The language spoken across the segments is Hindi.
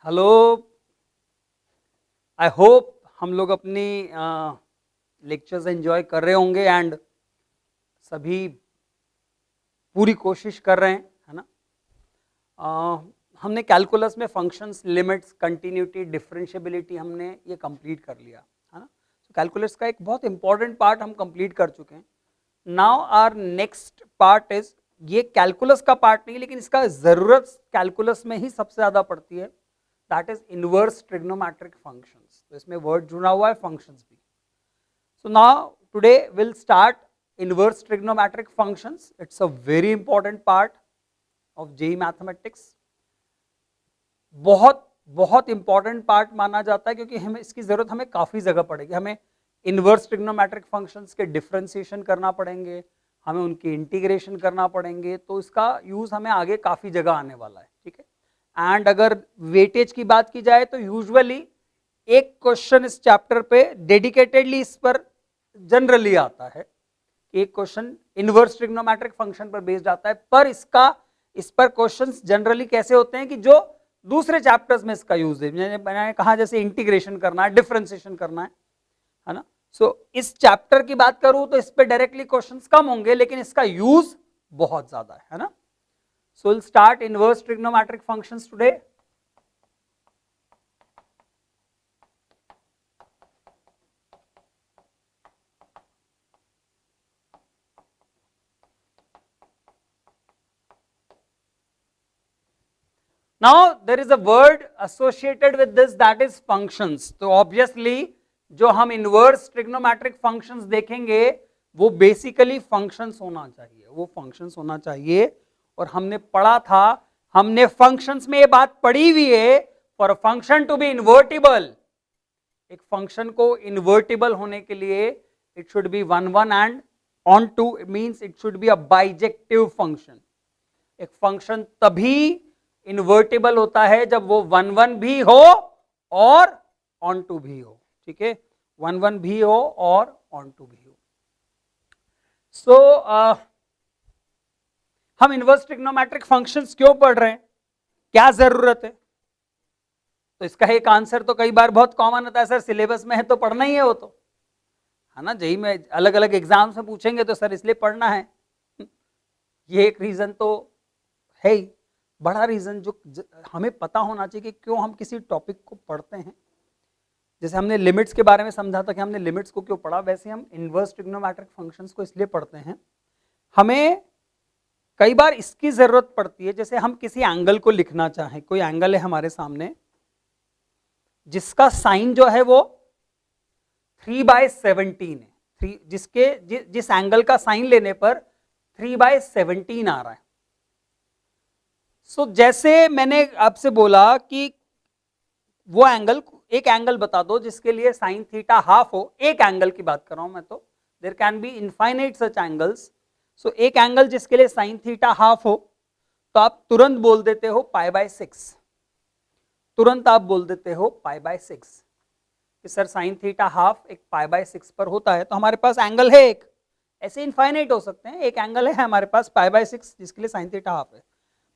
हेलो, आई होप हम लोग अपनी लेक्चर्स एंजॉय कर रहे होंगे एंड सभी पूरी कोशिश कर रहे हैं, है ना। हमने कैलकुलस में फंक्शंस, लिमिट्स, कंटिन्यूटी, डिफरेंशिएबिलिटी हमने ये कंप्लीट कर लिया, है ना। तो कैलकुलस का एक बहुत इंपॉर्टेंट पार्ट हम कंप्लीट कर चुके हैं। Now our next part is, ये कैलकुलस का पार्ट नहीं लेकिन इसका ज़रूरत कैलकुलस में ही सबसे ज़्यादा पड़ती है, that is inverse trigonometric functions. तो इसमें वर्ड जुड़ा हुआ है फंक्शंस भी। So now today will start inverse trigonometric functions. It's a very important part of JEE mathematics. बहुत बहुत इंपॉर्टेंट पार्ट माना जाता है क्योंकि हमें इसकी जरूरत हमें काफी जगह पड़ेगी। हमें इनवर्स ट्रिग्नोमेट्रिक फंक्शंस के डिफरेंशिएशन करना पड़ेंगे, हमें उनकी इंटीग्रेशन करना पड़ेंगे, तो इसका यूज हमें आगे काफी जगह आने वाला है, ठीक है। एंड अगर वेटेज की बात की जाए तो यूजुअली एक क्वेश्चन इस चैप्टर पे डेडिकेटेडली इस पर जनरली आता है। एक क्वेश्चन इनवर्स ट्रिग्नोमेट्रिक फंक्शन पर बेस्ड आता है, पर इस पर क्वेश्चंस जनरली कैसे होते हैं कि जो दूसरे चैप्टर्स में इसका यूज है। मैंने कहा जैसे इंटीग्रेशन करना है, डिफरेंशिएशन करना है ना। सो इस चैप्टर की बात करूं तो इस पे डायरेक्टली क्वेश्चंस कम होंगे लेकिन इसका यूज बहुत ज्यादा है ना। So will start inverse trigonometric functions today. Now there is a word associated with this, that is functions. तो obviously जो हम इनवर्स ट्रिग्नोमेट्रिक फंक्शंस देखेंगे वो बेसिकली फंक्शंस होना चाहिए, वो फंक्शंस होना चाहिए। और हमने पढ़ा था, हमने फंक्शंस में ये बात पढ़ी हुई है, for function to be invertible, एक फंक्शन को इन्वर्टिबल होने के लिए it should be 1 1 and onto, means it should be a bijective function. एक फंक्शन तभी इन्वर्टिबल होता है जब वो 1 1 भी हो और ऑन टू भी हो, ठीक है। 1 1 भी हो और ऑन टू भी हो। सो हम इनवर्स ट्रिग्नोमेट्रिक फंक्शंस क्यों पढ़ रहे हैं, क्या जरूरत है? तो इसका एक आंसर तो कई बार बहुत कॉमन होता है, सर सिलेबस में है तो पढ़ना ही है वो, तो है ना। जेईई में अलग अलग एग्जाम्स में पूछेंगे तो सर इसलिए पढ़ना है। ये एक रीजन तो है ही, बड़ा रीजन जो हमें पता होना चाहिए कि क्यों हम किसी टॉपिक को पढ़ते हैं। जैसे हमने लिमिट्स के बारे में समझा था कि हमने लिमिट्स को क्यों पढ़ा, वैसे हम इनवर्स ट्रिग्नोमेट्रिक फंक्शंस को इसलिए पढ़ते हैं। हमें कई बार इसकी जरूरत पड़ती है, जैसे हम किसी एंगल को लिखना चाहें, कोई एंगल है हमारे सामने जिसका साइन जो है वो 3/17 है, जिस एंगल का साइन लेने पर 3/17 आ रहा है। जैसे मैंने आपसे बोला कि वो एंगल, एक एंगल बता दो जिसके लिए साइन थीटा हाफ हो, एक एंगल की बात कर रहा हूं मैं, तो there can be infinite such angles. So एक एंगल जिसके लिए साइन थीटा हाफ हो, तो आप तुरंत बोल देते हो π/6, तुरंत आप बोल देते हो π/6 कि सर साइन थीटा हाफ एक π/6 पर होता है। तो हमारे पास एंगल है एक, ऐसे इनफाइनाइट हो सकते हैं, एक एंगल है हमारे पास π/6 जिसके लिए साइन थीटा हाफ है।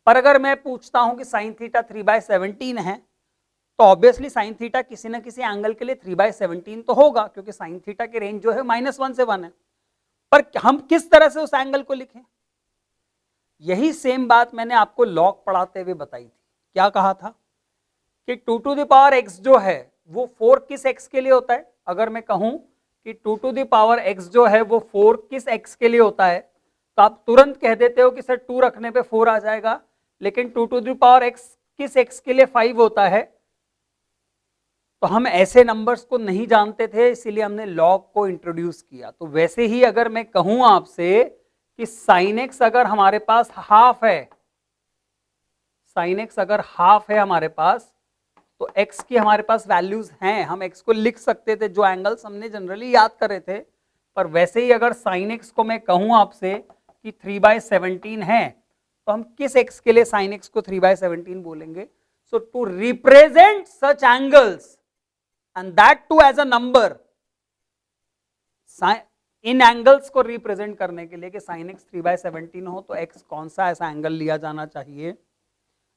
पर अगर मैं पूछता हूं कि साइन थीटा 3/17 है, तो ऑब्वियसली साइन थीटा किसी ना किसी एंगल के लिए 3/17 तो होगा, क्योंकि साइन थीटा की रेंज जो है -1 से 1 है। पर हम किस तरह से उस एंगल को लिखें, यही सेम बात मैंने आपको लॉग पढ़ाते हुए बताई थी। क्या कहा था कि 2⁻x जो है वो 4 किस x के लिए होता है। अगर मैं कहूं कि 2⁻x जो है वो 4 किस x के लिए होता है, तो आप तुरंत कह देते हो कि सर 2 रखने पे 4 आ जाएगा, लेकिन 2⁻x किस x के लिए 5 होता है। तो हम ऐसे नंबर्स को नहीं जानते थे, इसीलिए हमने लॉग को इंट्रोड्यूस किया। तो वैसे ही अगर मैं कहूं आपसे कि sin x अगर हमारे पास हाफ है, sin x अगर हाफ है हमारे पास, तो x की हमारे पास वैल्यूज हैं, हम x को लिख सकते थे, जो एंगल्स हमने जनरली याद करे थे। पर वैसे ही अगर sin x को मैं कहूं आपसे कि 3/17 है, तो हम किस x के लिए sin x को 3/17 बोलेंगे? So to represent such angles and that too as a number, इन एंगल्स को रिप्रेजेंट करने के लिए कि sin x 3/17 हो, तो x कौन सा ऐसा एंगल लिया जाना चाहिए,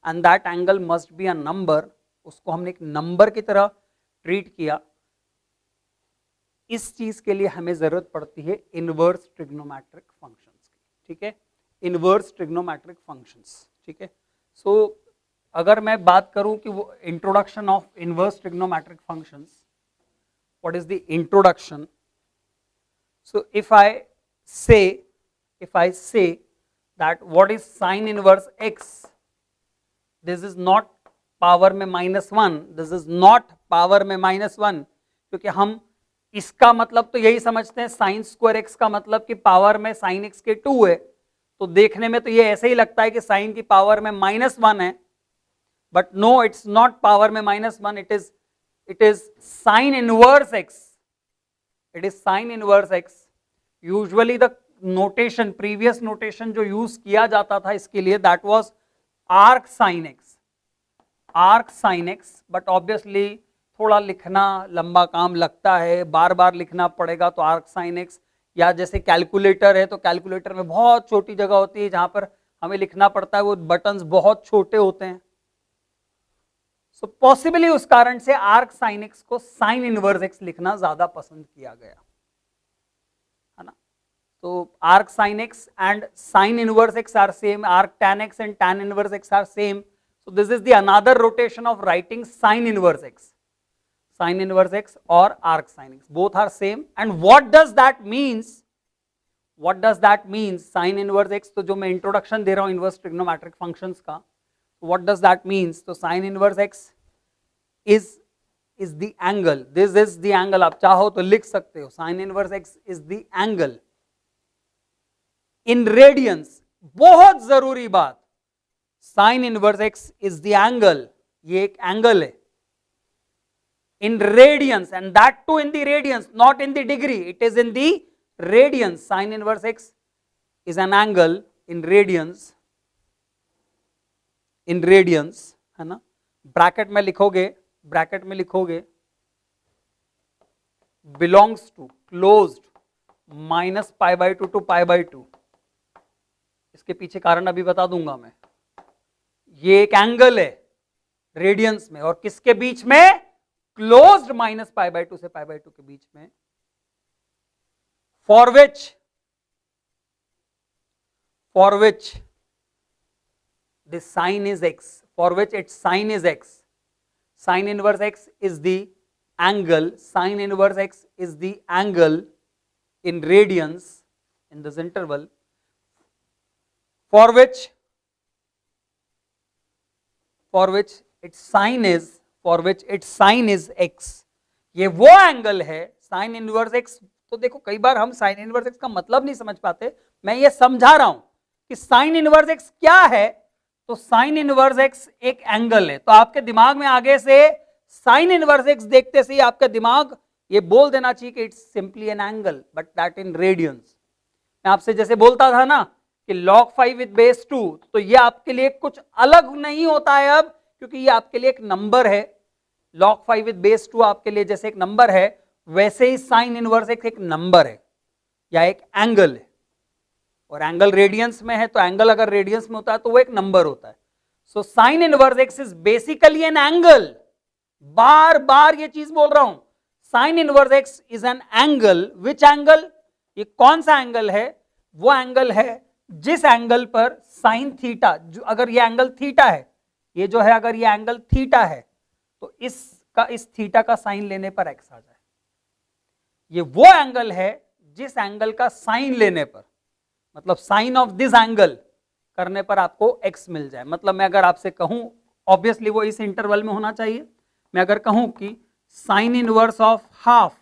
and that angle must be a number, उसको हमने एक नंबर की तरह ट्रीट किया। इस चीज के लिए हमें जरूरत पड़ती है इनवर्स ट्रिग्नोमेट्रिक फंक्शंस की, ठीक है, इनवर्स ट्रिग्नोमेट्रिक फंक्शंस, ठीक है। सो अगर मैं बात करूं कि वो introduction of inverse trigonometric functions, what is the introduction? So if I से that what is sin inverse x, this is not power में -1, this is not पावर में -1, क्योंकि हम इसका मतलब तो यही समझते हैं साइन स्क्वायर एक्स का मतलब कि पावर में साइन एक्स के 2 है, तो देखने में तो ये ऐसे ही लगता है कि साइन की पावर में -1 है, but no, it's not power में -1, it is sine inverse X, it is sine inverse X. Usually the notation, previous notation जो यूज किया जाता था इसके लिए, that was arc sine X, arc sine X, but obviously थोड़ा लिखना लंबा काम लगता है, बार बार लिखना पड़ेगा, तो आर्क साइन एक्स, या जैसे कैलकुलेटर है तो कैलकुलेटर में बहुत छोटी जगह होती है जहां पर हमें लिखना पड़ता है, वो बटन्स बहुत छोटे होते हैं, सो पॉसिबली उस कारण से आर्क साइन एक्स को साइन इनवर्स एक्स लिखना ज्यादा पसंद किया गया, है ना। तो arc sin x and sin inverse x are same, arc tan x and tan inverse x are same. So this is the another rotation of writing sin inverse x, sin inverse x or arc sin x, both are same. And what does that means? What does that mean? Sin inverse x, तो जो मैं इंट्रोडक्शन दे रहा हूं इनवर्स ट्रिग्नोमेट्रिक फंक्शंस का, what does that means? तो sin inverse x is the angle, this is the angle, आप चाहो तो लिख सकते हो, sin inverse x is the angle in radians. बहुत जरूरी बात, sine inverse x is the angle, ये एक एंगल है in radians, and that too in the radians, not in the degree, it is in the radians. Sine inverse x is an angle in radians, in radians, है ना। ब्रैकेट में लिखोगे, ब्रैकेट में लिखोगे बिलोंग्स टू क्लोज्ड -π/2 to π/2। इसके पीछे कारण अभी बता दूंगा मैं। ये एक एंगल है रेडियंस में, और किसके बीच में? क्लोज्ड -π/2 से π/2 के बीच में, for which the sine is x, for which its sine is x, sine inverse x is the angle, sine inverse x is the angle in radians in this interval for which its sine is x। ये वो एंगल है साइन इनवर्स x। तो देखो कई बार हम साइन इनवर्स x का मतलब नहीं समझ पाते, मैं ये समझा रहा हूं कि साइन इनवर्स x क्या है। तो साइन इनवर्स x एक एंगल है, तो आपके दिमाग में आगे से साइन इनवर्स x देखते से ही आपका दिमाग ये बोल देना चाहिए कि it's simply an angle, but that in radiance. मैं आपसे जैसे बोलता था ना कि log 5 विद बेस 2, तो ये आपके लिए कुछ अलग नहीं होता है अब, क्योंकि ये आपके लिए एक नंबर है। log 5 विद बेस 2 आपके लिए जैसे एक नंबर है, वैसे ही साइन इनवर्स एक नंबर है या एक एंगल है, और एंगल रेडियंस में है, तो एंगल अगर रेडियंस में होता है तो वो एक नंबर होता है। So sine inverse x is basically an angle. बार बार ये चीज बोल रहा हूं, sine inverse x is an angle. Which angle? ये कौन सा एंगल है? वो एंगल है जिस एंगल पर साइन थीटा, अगर ये एंगल थीटा है, ये जो है अगर ये एंगल थीटा है, तो इस थीटा का साइन लेने पर एक्स आ जाए। ये वो एंगल है जिस एंगल का साइन लेने पर, मतलब साइन ऑफ दिस एंगल करने पर आपको एक्स मिल जाए। मतलब मैं अगर आपसे कहूं, ऑब्वियसली वो इस इंटरवल में होना चाहिए, मैं अगर कहूं कि साइन इनवर्स ऑफ हाफ,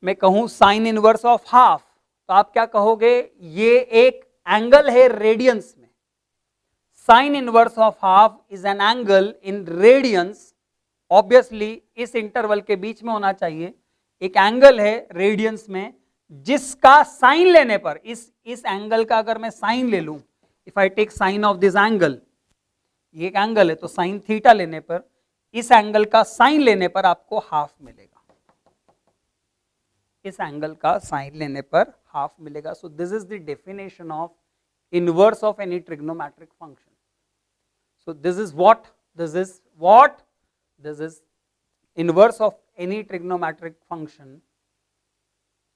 मैं कहूं साइन इनवर्स ऑफ हाफ, तो आप क्या कहोगे? ये एक एंगल है रेडियंस में। Sine inverse of half is an angle in radiance. Obviously इस इंटरवल के बीच में होना चाहिए, एक एंगल है रेडियंस में जिसका साइन लेने पर, इस एंगल का अगर मैं साइन ले लूं, if I take sine of this angle, ये एक एंगल है, तो साइन थीटा लेने पर, इस एंगल का साइन लेने पर आपको हाफ मिलेगा, इस एंगल का साइन लेने पर हाफ मिलेगा। सो this is the definition of inverse of any trigonometric function. So this is what This is what? This is inverse of any trigonometric function.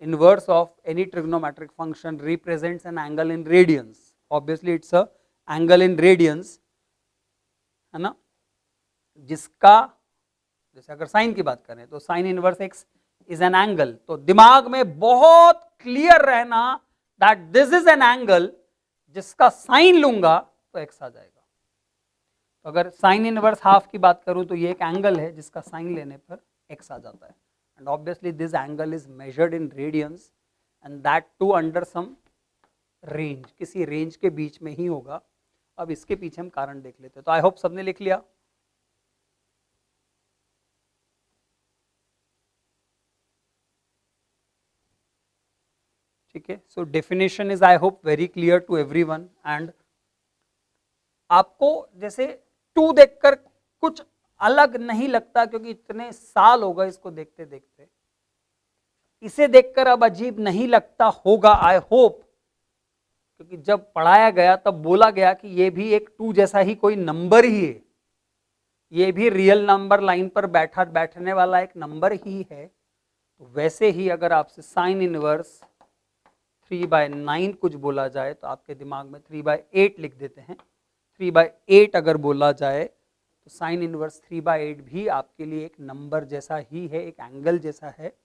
Inverse of any trigonometric function represents an angle in radians. Obviously it's a angle in radians, है ना, जिसका, जैसे अगर साइन की बात करें तो sine inverse x is an angle, तो दिमाग में बहुत क्लियर रहना that this is an angle, जिसका साइन लूंगा तो एक्स आ जाएगा। तो अगर साइन इनवर्स हाफ की बात करूं तो ये एक एंगल है जिसका साइन लेने पर एक्स आ जाता है, and obviously this angle is measured in radians and that too under some range, किसी रेंज के बीच में ही होगा। अब इसके पीछे हम कारण देख लेते हैं। तो आई होप सबने लिख लिया। ठीक है, so definition is I hope very clear to everyone, एंड आपको जैसे टू देखकर कुछ अलग नहीं लगता क्योंकि इतने साल हो गए इसको देखते देखते, इसे देखकर अब अजीब नहीं लगता होगा आई होप, क्योंकि जब पढ़ाया गया तब बोला गया कि ये भी एक टू जैसा ही कोई नंबर ही है, ये भी रियल नंबर लाइन पर बैठने वाला एक नंबर ही है। तो वैसे ही अगर आपसे साइन इनवर्स 3/9 कुछ बोला जाए तो आपके दिमाग में 3/8 लिख देते हैं। 3/8 अगर बोला जाए तो साइन इनवर्स 3/8 भी आपके लिए एक नंबर जैसा ही है, एक एंगल जैसा है,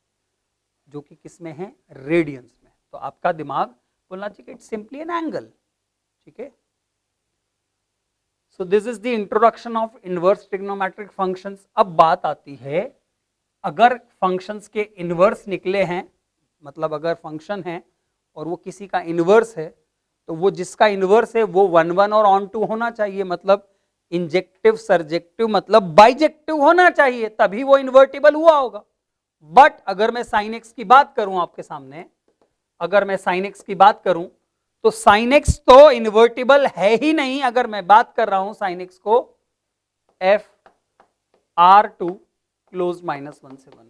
जो कि किस में है, रेडियंस में। तो आपका दिमाग बोलना चाहिए इट्स सिंपली एन एंगल। ठीक है, सो this is the introduction of inverse trigonometric functions. अब बात आती है, अगर फंक्शंस के इनवर्स निकले हैं, मतलब अगर फंक्शन है और वो किसी का इनवर्स है, तो वो जिसका इनवर्स है वो 1 1 और ऑन टू होना चाहिए, मतलब इंजेक्टिव सरजेक्टिव मतलब बाइजेक्टिव होना चाहिए, तभी वो इन्वर्टिबल हुआ होगा। बट अगर मैं साइन एक्स की बात करूं आपके सामने, अगर मैं साइन एक्स की बात करूं तो साइन एक्स तो इन्वर्टिबल है ही नहीं। अगर मैं बात कर रहा हूं साइन एक्स को FR2 क्लोज -1 से 1,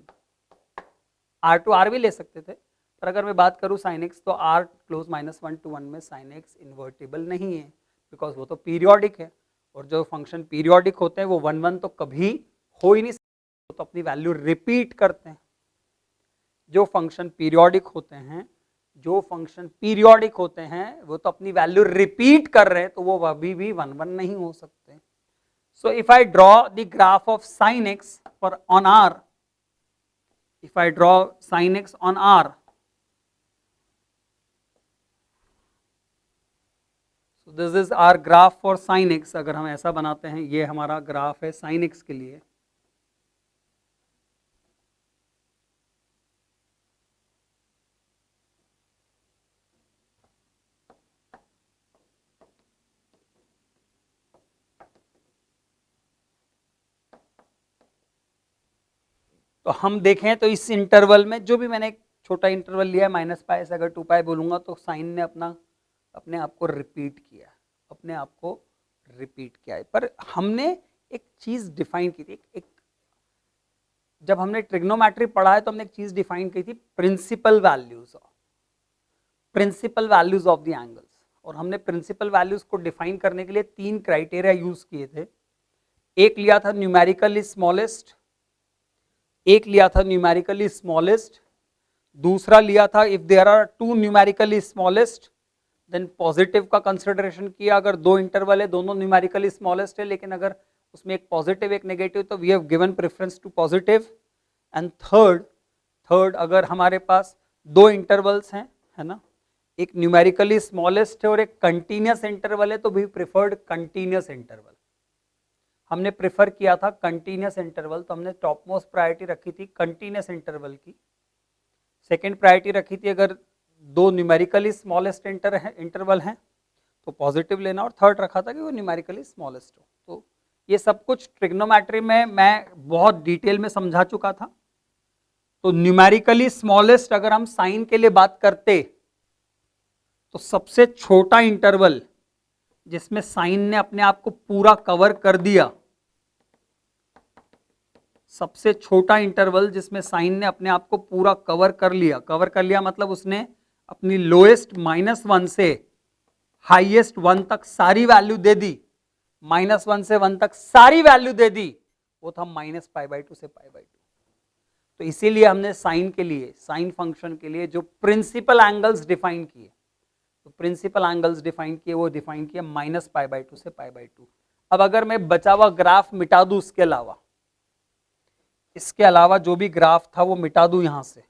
R2 R भी ले सकते थे, पर अगर मैं बात करूं साइन एक्स तो R क्लोज -1 to 1 में साइन एक्स इन्वर्टिबल नहीं है, बिकॉज वो तो पीरियोडिक है, और जो फंक्शन पीरियोडिक होते हैं वो 1 1 तो कभी हो ही नहीं सकते, तो अपनी वैल्यू रिपीट करते हैं। जो फंक्शन पीरियोडिक होते हैं, जो फंक्शन पीरियोडिक होते हैं वो तो अपनी वैल्यू रिपीट कर रहे हैं, तो वो अभी भी 1 1 नहीं हो सकते। So if I draw the graph of sine x for on R, if I draw sin x on R, so this is our graph for sin x। अगर हम ऐसा बनाते हैं, ये हमारा ग्राफ है sin x के लिए। तो हम देखें तो इस इंटरवल में जो भी मैंने एक छोटा इंटरवल लिया है -π से, अगर 2π बोलूंगा तो साइन ने अपने आप को रिपीट किया, अपने आप को रिपीट किया है। पर हमने एक चीज डिफाइन की थी, एक जब हमने ट्रिग्नोमेट्री पढ़ा है तो हमने एक चीज डिफाइन की थी, principal values of the angles. और हमने प्रिंसिपल वैल्यूज को डिफाइन करने के लिए 3 क्राइटेरिया यूज किए थे। एक लिया था न्यूमेरिकली स्मॉलेस्ट, एक लिया था न्यूमेरिकली स्मॉलेस्ट, दूसरा लिया था if there are 2 numerically smallest then positive का कंसिडरेशन किया। अगर 2 इंटरवल है, दोनों न्यूमेरिकली स्मॉलेस्ट है, लेकिन अगर उसमें एक पॉजिटिव एक नेगेटिव, तो we have given preference to positive. And third अगर हमारे पास 2 इंटरवल्स हैं, है ना, एक न्यूमेरिकली स्मॉलेस्ट है और एक कंटिन्यूस इंटरवल है, तो वी प्रिफर्ड कंटिन्यूस इंटरवल। हमने प्रेफर किया था कंटिन्यूस इंटरवल, तो हमने टॉप मोस्ट प्रायोरिटी रखी थी कंटिन्यूस इंटरवल की। सेकेंड प्रायोरिटी रखी थी अगर 2 न्यूमेरिकली स्मॉलेस्ट इंटरवल हैं तो पॉजिटिव लेना, और थर्ड रखा था कि वो न्यूमेरिकली स्मॉलेस्ट हो। तो ये सब कुछ ट्रिग्नोमेट्री में मैं बहुत डिटेल में समझा चुका था। तो न्यूमेरिकली स्मॉलेस्ट अगर हम साइन के लिए बात करते तो सबसे छोटा इंटरवल जिसमें साइन ने अपने आप को पूरा कवर कर दिया, सबसे छोटा इंटरवल जिसमें साइन ने अपने आप को पूरा कवर कर लिया मतलब उसने अपनी लोएस्ट -1 से हाईएस्ट 1 तक सारी वैल्यू दे दी, -1 से 1 तक सारी वैल्यू दे दी, वो था -π/2 से π/2। तो इसीलिए हमने साइन के लिए, साइन फंक्शन के लिए जो प्रिंसिपल एंगल्स डिफाइन किए, तो प्रिंसिपल एंगल्स डिफाइन किए, वो डिफाइन किए -π/2 से π/2। अब अगर मैं बचा हुआ ग्राफ मिटा दूं, इसके अलावा जो भी ग्राफ था वो मिटा दूं यहां से,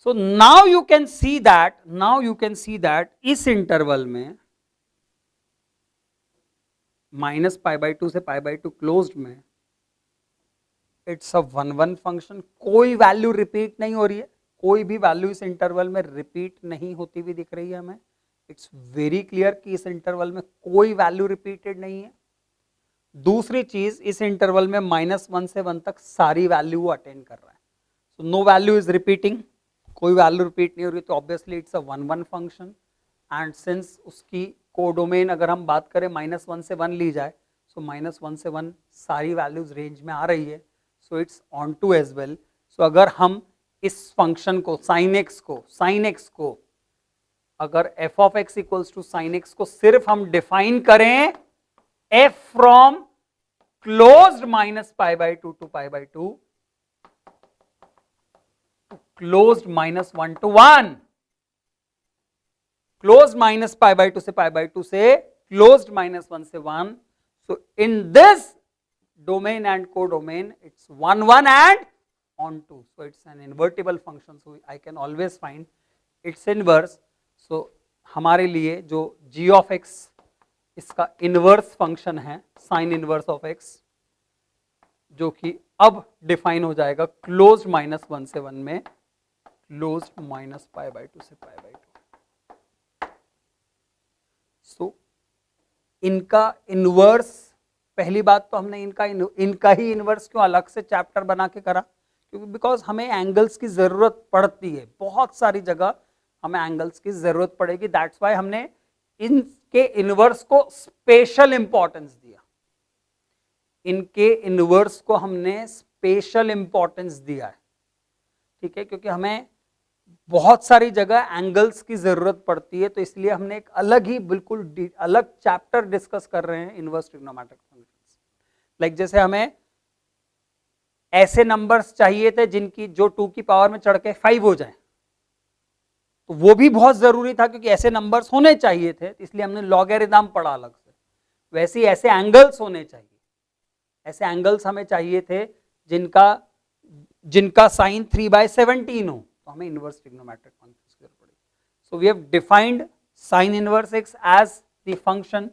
so now you can see that इस इंटरवल में -π/2 से π/2 क्लोज्ड में इट्स अ 1-1 फंक्शन, कोई वैल्यू रिपीट नहीं हो रही है, कोई भी वैल्यू इस इंटरवल में रिपीट नहीं होती हुई दिख रही है हमें। इट्स वेरी क्लियर कि इस इंटरवल में कोई वैल्यू रिपीटेड नहीं है। दूसरी चीज, इस इंटरवल में -1 से 1 तक सारी वैल्यू अटेंड कर रहा है, so no value is repeating, कोई वैल्यू रिपीट नहीं हो रही, तो obviously it's a 1-1 function. And since उसकी कोडोमेन अगर हम बात करें -1 से 1 ली जाए, सो -1 से 1 सारी वैल्यूज रेंज में आ रही है, so it's onto as well. So अगर हम इस फंक्शन को sin x को अगर f of x equals to sin x को सिर्फ हम डिफाइन करें f from closed -π/2 to π/2 closed -1 to 1, closed -π/2 से π/2 से क्लोज्ड -1 से 1, so in this domain and codomain it's 1-1 and onto, so it's an invertible function, so I can always find its inverse। so हमारे लिए जो g of x इसका इनवर्स फंक्शन है sin इनवर्स ऑफ x, जो कि अब डिफाइन हो जाएगा क्लोज्ड -1 से 1 में क्लोज्ड -π/2 से π/2। सो इनका इनवर्स, पहली बात तो हमने इनका ही इनवर्स क्यों अलग से चैप्टर बना के करा, क्योंकि बिकॉज हमें एंगल्स की जरूरत पड़ती है, बहुत सारी जगह हमें एंगल्स की जरूरत पड़ेगी, दैट्स वाई हमने इनके इनवर्स को स्पेशल इंपॉर्टेंस दिया, इनके इनवर्स को हमने स्पेशल इंपॉर्टेंस दिया है, ठीक है, क्योंकि हमें बहुत सारी जगह एंगल्स की जरूरत पड़ती है, तो इसलिए हमने एक अलग ही बिल्कुल अलग चैप्टर डिस्कस कर रहे हैं इनवर्स ट्रिग्नोमेट्रिक फंक्शंस। लाइक जैसे हमें ऐसे नंबर्स चाहिए थे जिनकी जो 2 की पावर में चढ़ के 5 हो जाए, तो वो भी बहुत जरूरी था, क्योंकि ऐसे नंबर्स होने चाहिए थे, इसलिए हमने लॉगरिथम पढ़ा अलग से। वैसे ही ऐसे एंगल्स होने चाहिए, ऐसे एंगल्स हमें चाहिए थे जिनका साइन 3/17 हो, तो हमें इनवर्स ट्रिग्नोमेट्रिक फंक्शंस की जरूरत पड़ेगी। So we have defined sine inverse x as the function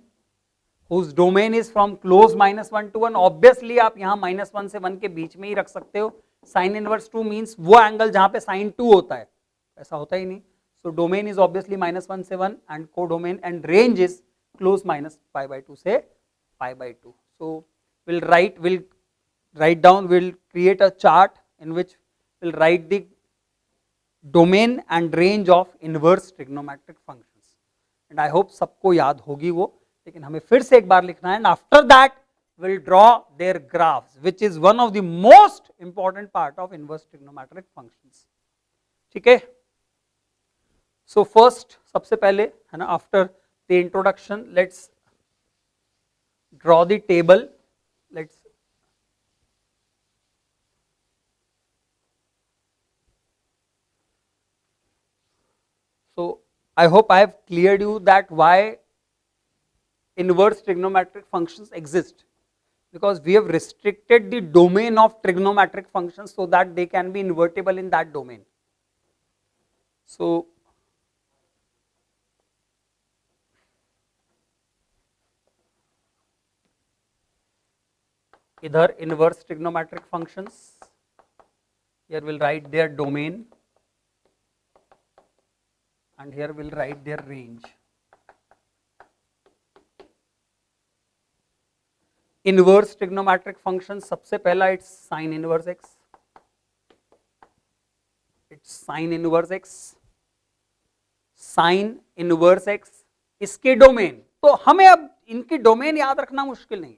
whose domain is from close -1 to 1। Obviously आप यहां -1 से 1 के बीच में ही रख सकते हो। साइन इनवर्स 2 मींस वो एंगल जहां पे साइन 2 होता है, ऐसा होता ही नहीं। सो डोमेन इज ऑब्वियसली -1 से 1 and codomain and range is close -π/2 से π/2। सो we'll write down, we'll create a chart in which we'll write the domain and range of inverse trigonometric functions, and I hope सबको याद होगी वो, लेकिन हमें फिर से एक बार लिखना है, and after that we'll draw their graphs, which is one of the most important part of inverse trigonometric functions, ठीक है। So first, सबसे पहले है ना, after the introduction, let's draw the table। Let's so I hope I have cleared you that why inverse trigonometric functions exist, because we have restricted the domain of trigonometric functions so that they can be invertible in that domain। So इधर inverse trigonometric functions, here we'll write their domain and here we'll write their range। Inverse trigonometric functions, सबसे पहला it's sin inverse x, it's sin inverse x, sin inverse x, इसके डोमेन, तो हमें अब इनकी डोमेन याद रखना मुश्किल नहीं,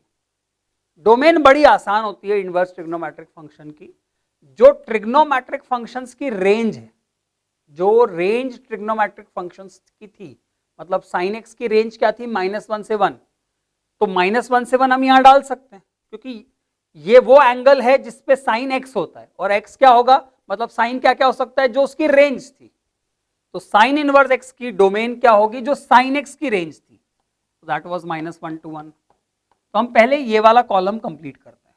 डोमेन बड़ी आसान होती है इनवर्स ट्रिग्नोमेट्रिक फंक्शन की। जो ट्रिग्नोमेट्रिक फंक्शंस की रेंज है, जो रेंज ट्रिग्नोमेट्रिक फंक्शंस की थी, मतलब साइन एक्स की रेंज क्या थी, -1 से 1, तो -1 से 1 हम यहां डाल सकते हैं, क्योंकि ये वो एंगल है जिसपे साइन एक्स होता है, और एक्स क्या होगा, मतलब साइन क्या क्या हो सकता है, जो उसकी रेंज थी। तो साइन इनवर्स एक्स की डोमेन क्या होगी, जो साइन एक्स की रेंज थी, दैट वाज -1 to 1। तो हम पहले ये वाला कॉलम कंप्लीट करते हैं।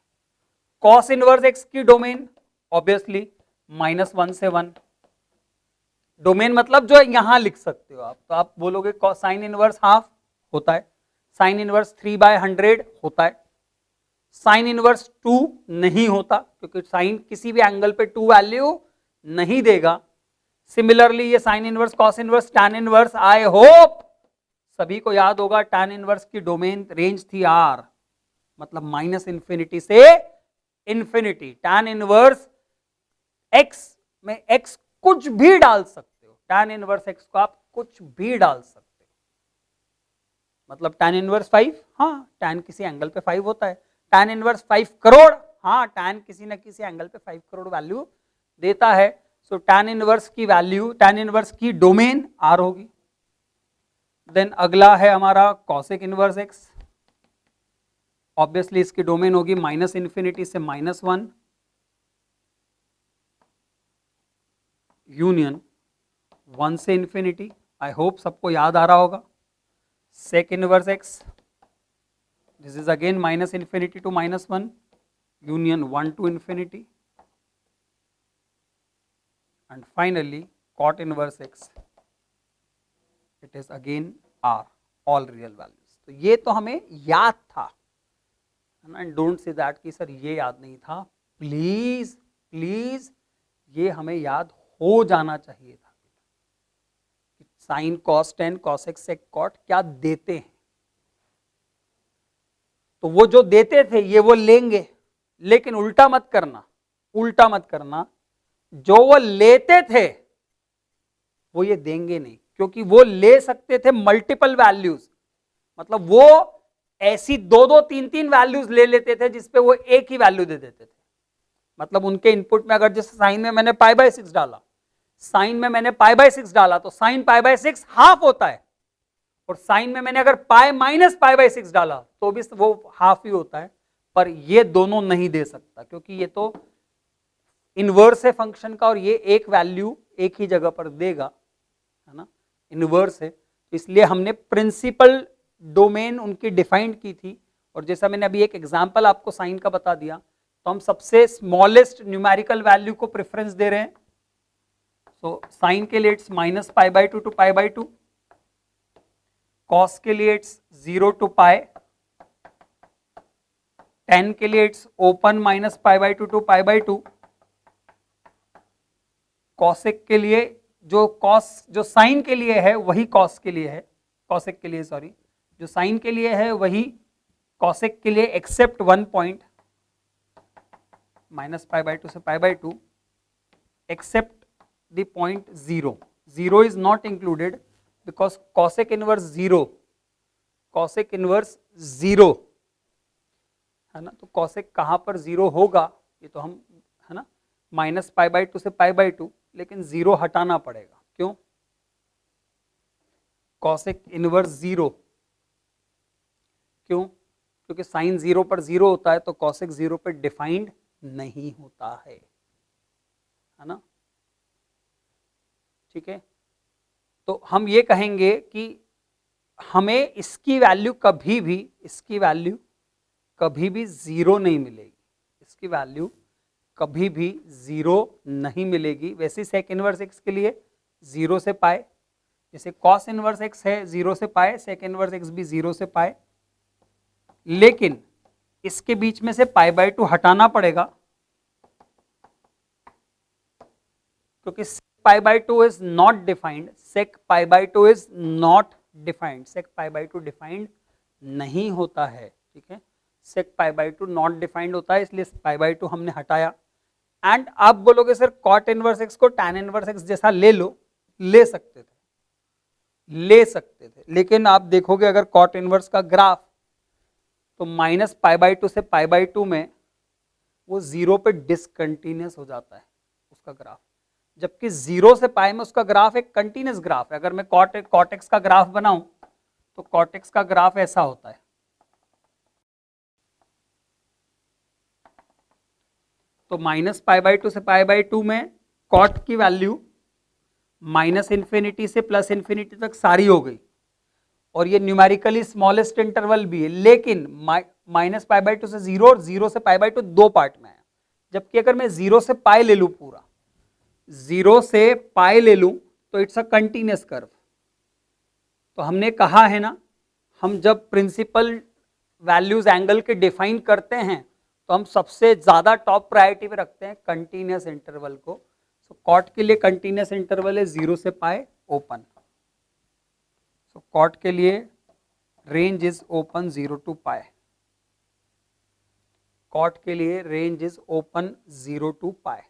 कॉस इनवर्स एक्स की डोमेन ऑब्वियसली -1 से 1, डोमेन मतलब जो यहां लिख सकते हो आप, तो आप बोलोगे साइन इनवर्स हाफ होता है, साइन इनवर्स 3/100 होता है, साइन इनवर्स 2 नहीं होता, क्योंकि साइन किसी भी एंगल पे 2 वैल्यू नहीं देगा। सिमिलरली ये sine inverse, cos inverse, tan inverse, I hope सभी को याद होगा टैन इनवर्स की डोमेन रेंज थी आर, मतलब -∞ से इंफिनिटी। टैन इनवर्स एक्स में एक्स कुछ भी डाल सकते हो, टैन इनवर्स एक्स को आप कुछ भी डाल सकते हो, मतलब टैन इनवर्स 5, हाँ टैन किसी एंगल पे 5 होता है, टैन इनवर्स 5 करोड़, हाँ टैन किसी ना किसी एंगल पे 5 करोड़ वैल्यू देता है। सो टैन इनवर्स की वैल्यू, टैन इनवर्स की डोमेन आर होगी। देन अगला है हमारा कॉसेक इनवर्स एक्स, ऑब्वियसली इसकी डोमेन होगी -∞ से -1 यूनियन 1 से इंफिनिटी। आई होप सबको याद आ रहा होगा। Sec inverse X, this is again -∞ to -1 union 1 to infinity, and finally cot inverse x, it is again r, all real values। तो ये तो हमें याद था, एंड डोंट से दैट कि सर ये याद नहीं था, प्लीज प्लीज ये हमें याद हो जाना चाहिए था। Sine cos tan cos X sec cot क्या देते हैं, तो वो जो देते थे ये वो लेंगे, लेकिन उल्टा मत करना, उल्टा मत करना, जो वो लेते थे वो ये देंगे नहीं, क्योंकि वो ले सकते थे मल्टीपल वैल्यूज, मतलब वो ऐसी 2-2, 3-3 वैल्यूज ले लेते थे जिसपे वो एक ही वैल्यू दे देते थे। मतलब उनके इनपुट में अगर जैसे साइन में मैंने π/6 डाला, साइन में मैंने π/6 डाला, तो साइन π/6 हाफ होता है, और साइन में मैंने अगर π-π/6 डाला तो भी वो हाफ ही होता है। पर ये दोनों नहीं दे सकता, क्योंकि ये तो इनवर्स है फंक्शन का, और ये एक वैल्यू एक ही जगह पर देगा, है ना, इनवर्स है। तो इसलिए हमने प्रिंसिपल डोमेन उनकी डिफाइंड की थी, और जैसा मैंने अभी एक एग्जांपल आपको साइन का बता दिया, तो हम सबसे स्मॉलेस्ट न्यूमेरिकल वैल्यू को प्रेफरेंस दे रहे हैं। सो साइन के लिए इट्स -π/2 to π/2, कॉस के लिए इट्स 0 to π, टेन के लिए इट्स ओपन -π/2 to π/2, कॉसेक के लिए जो कॉस जो साइन के लिए है वही कॉस के लिए है, कॉसेक के लिए सॉरी, जो साइन के लिए है वही कॉसेक के लिए, एक्सेप्ट 1 पॉइंट -π/2 से π/2, except the point 0, 0 is not included because cosec inverse 0, cosec inverse 0 है ना, तो कॉसेक कहां पर 0 होगा ये तो हम, है ना, -π/2 से π/2, लेकिन 0 हटाना पड़ेगा, क्यों, कॉसेक इनवर्स 0, क्यों, क्योंकि साइन 0 पर 0 होता है, तो कॉसेक 0 पर डिफाइंड नहीं होता है ना, ठीक है। तो हम ये कहेंगे कि हमें इसकी वैल्यू कभी भी, इसकी वैल्यू कभी भी 0 नहीं मिलेगी, इसकी वैल्यू कभी भी 0 नहीं मिलेगी। वैसे सेक इनवर्स एक्स के लिए 0 से π, जैसे कॉस इनवर्स एक्स है 0 से π, सेक इनवर्स एक्स भी 0 से π, लेकिन इसके बीच में से π/2 हटाना पड़ेगा, क्योंकि π/2 is not defined, sec π/2 is not defined, sec π/2 defined नहीं होता है, ठीक है, सेक π/2 नॉट डिफाइंड होता है, इसलिए π/2 हमने हटाया। एंड आप बोलोगे सर कॉट इनवर्स एक्स को टैन इनवर्स एक्स जैसा ले लो, ले सकते थे, ले सकते थे, लेकिन आप देखोगे अगर कॉट इनवर्स का ग्राफ, तो -π/2 से π/2 में वो 0 पे डिसकंटिन्यूस हो जाता है उसका ग्राफ, जबकि 0 से पाई में उसका ग्राफ एक कंटिन्यूस ग्राफ है। अगर मैं कॉटेक्स का ग्राफ बनाऊं तो कॉटेक्स का ग्राफ ऐसा होता है। तो -π/2 से π/2 में कॉट की वैल्यू -∞ से +∞ तक सारी हो गई, और ये न्यूमेरिकली स्मॉलेस्ट इंटरवल भी है, लेकिन -π/2 से 0 और 0 से π/2 दो पार्ट में है। जबकि अगर मैं 0 से पाई ले लूं, पूरा 0 से पाई ले लूं, तो इट्स अ कंटिन्यूअस कर्व। तो हमने कहा है ना, हम जब प्रिंसिपल वैल्यूज एंगल के डिफाइन करते हैं तो हम सबसे ज्यादा टॉप प्रायोरिटी पे रखते हैं कंटिन्यूअस इंटरवल को। सो कॉट के लिए कंटिन्यूअस इंटरवल है 0 से पाई ओपन। सो कॉट के लिए range is open 0 to pi. Cot के लिए range is open 0 to pi,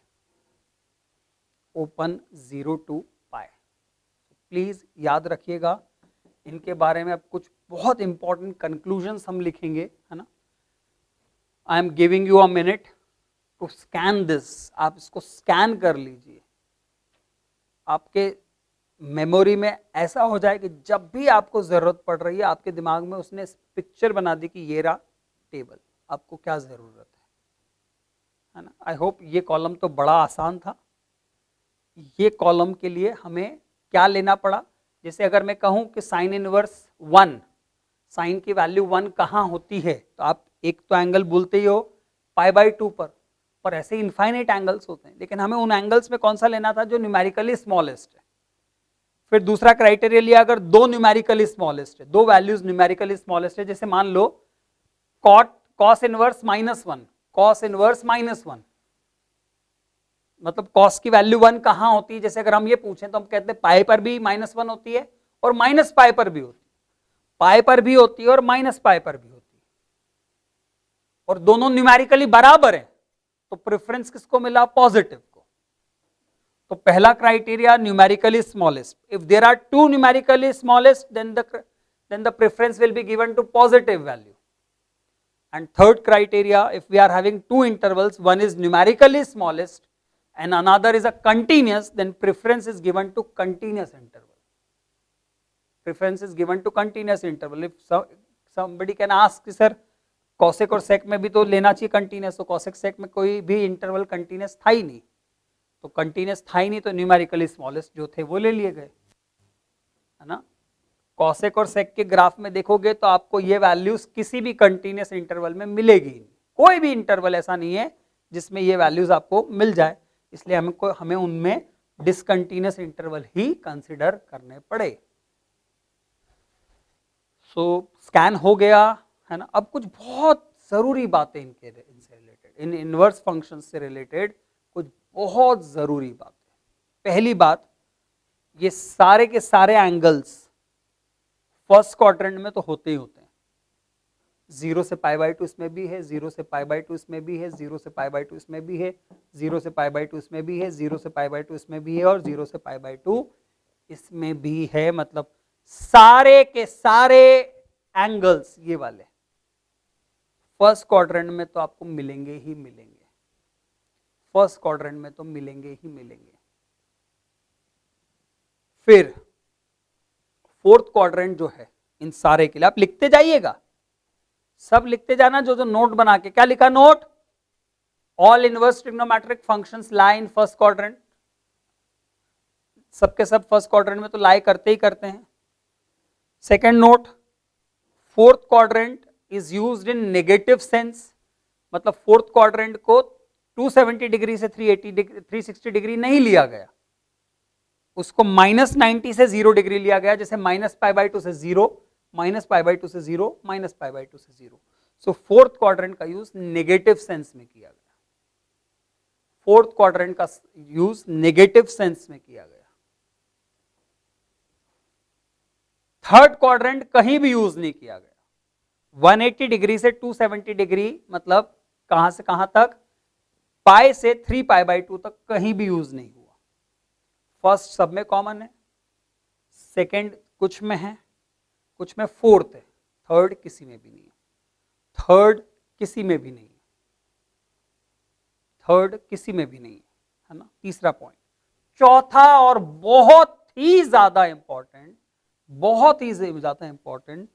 open 0 to pi. Please याद रखिएगा, इनके बारे में अब कुछ बहुत इंपॉर्टेंट कंक्लूजन्स हम लिखेंगे, है ना। I am giving you a minute to scan this. आप इसको स्कैन कर लीजिए, आपके मेमोरी में ऐसा हो जाए कि जब भी आपको जरूरत पड़ रही है, आपके दिमाग में उसने पिक्चर बना दी कि ये रहा टेबल, आपको क्या जरूरत है ना। आई होप ये कॉलम तो बड़ा आसान था। ये कॉलम के लिए हमें क्या लेना पड़ा, जैसे अगर मैं कहूं कि साइन इनवर्स 1, साइन की वैल्यू 1 कहाँ होती है, तो आप एक तो एंगल बोलते ही हो π/2 पर ऐसे इनफाइनाइट एंगल्स होते हैं, लेकिन हमें उन एंगल्स में कौन सा लेना था जो न्यूमेरिकली स्मॉलेस्ट है। फिर दूसरा क्राइटेरिया लिया, अगर दो न्यूमेरिकली स्मॉलेस्ट है, दो वैल्यूज न्यूमेरिकली स्मॉलेस्ट है, जैसे मान लो cos इनवर्स -1, cos इनवर्स -1, मतलब cos की वैल्यू 1 कहां होती है। जैसे अगर हम ये पूछें तो हम कहते हैं पाई पर भी -1 होती है और -π पर भी होती है, पाई पर भी होती है और -π पर भी होती है, और दोनों न्यूमेरिकली बराबर है, तो प्रेफरेंस किसको मिला, पॉजिटिव को। तो पहला criteria numerically smallest, if there are two numerically smallest then the preference will be given to positive value. And third criteria, if we are having two intervals, one is numerically smallest and another is a continuous, then preference is given to continuous interval. Preference is given to continuous interval. If somebody can ask, sir, cosec और sec में भी तो लेना चाहिए continuous, तो cosec sec में कोई भी interval continuous था ही नहीं, तो continuous था ही नहीं, तो numerically smallest जो थे वो ले लिए गए, है ना। कॉसेक और सेक के ग्राफ में देखोगे तो आपको ये वैल्यूज किसी भी कंटिन्यूअस इंटरवल में मिलेगी, कोई भी इंटरवल ऐसा नहीं है जिसमें ये वैल्यूज आपको मिल जाए, इसलिए हमें उनमें डिसकंटिन्यूअस इंटरवल ही कंसीडर करने पड़े। सो स्कैन हो गया, है ना। अब कुछ बहुत जरूरी बातें इनसे रिलेटेड, इन इनवर्स फंक्शन से रिलेटेड कुछ बहुत जरूरी बातें। पहली बात, ये सारे के सारे एंगल्स फर्स्ट क्वाड्रेंट में तो होते ही होते हैं। 0 से π/2 इसमें भी है, 0 से π/2 इसमें भी है, 0 से π/2 इसमें भी है, 0 से π/2 इसमें भी है, 0 से π/2 इसमें भी है, और 0 से π/2 इसमें भी है। मतलब सारे के सारे एंगल्स ये वाले फर्स्ट क्वाड्रेंट में तो आपको मिलेंगे ही मिलेंगे, फर्स्ट क्वाड्रेंट में तो मिलेंगे ही मिलेंगे। फिर फोर्थ क्वाड्रेंट जो है, इन सारे के लिए आप लिखते जाइएगा, सब लिखते जाना, जो जो नोट बना के। क्या लिखा note, all inverse trigonometric functions lie in first quadrant. सबके सब फर्स्ट क्वाड्रेंट में तो लाई करते ही करते हैं। Second note, fourth quadrant is used in negative sense, मतलब फोर्थ क्वाड्रेंट को 270 डिग्री से 360 डिग्री नहीं लिया गया, उसको -90 से 0 डिग्री लिया गया, जैसे -π/2 से 0, -π/2 से 0, -π/2 से 0। सो फोर्थ क्वाड्रेंट का यूज नेगेटिव सेंस में किया गया, फोर्थ क्वाड्रेंट का यूज नेगेटिव सेंस में किया गया। थर्ड क्वाड्रेंट कहीं भी यूज नहीं किया गया। 180 डिग्री से 270 डिग्री, मतलब कहां से कहां तक, पाई से 3π/2 तक कहीं भी यूज नहीं हुआ। फर्स्ट सब में कॉमन है, सेकंड कुछ में है, कुछ में फोर्थ है, थर्ड किसी में भी नहीं है, थर्ड किसी में भी नहीं है। थर्ड किसी में भी नहीं है ना। तीसरा पॉइंट। चौथा और बहुत ही ज्यादा इंपॉर्टेंट, बहुत ही ज्यादा इंपॉर्टेंट,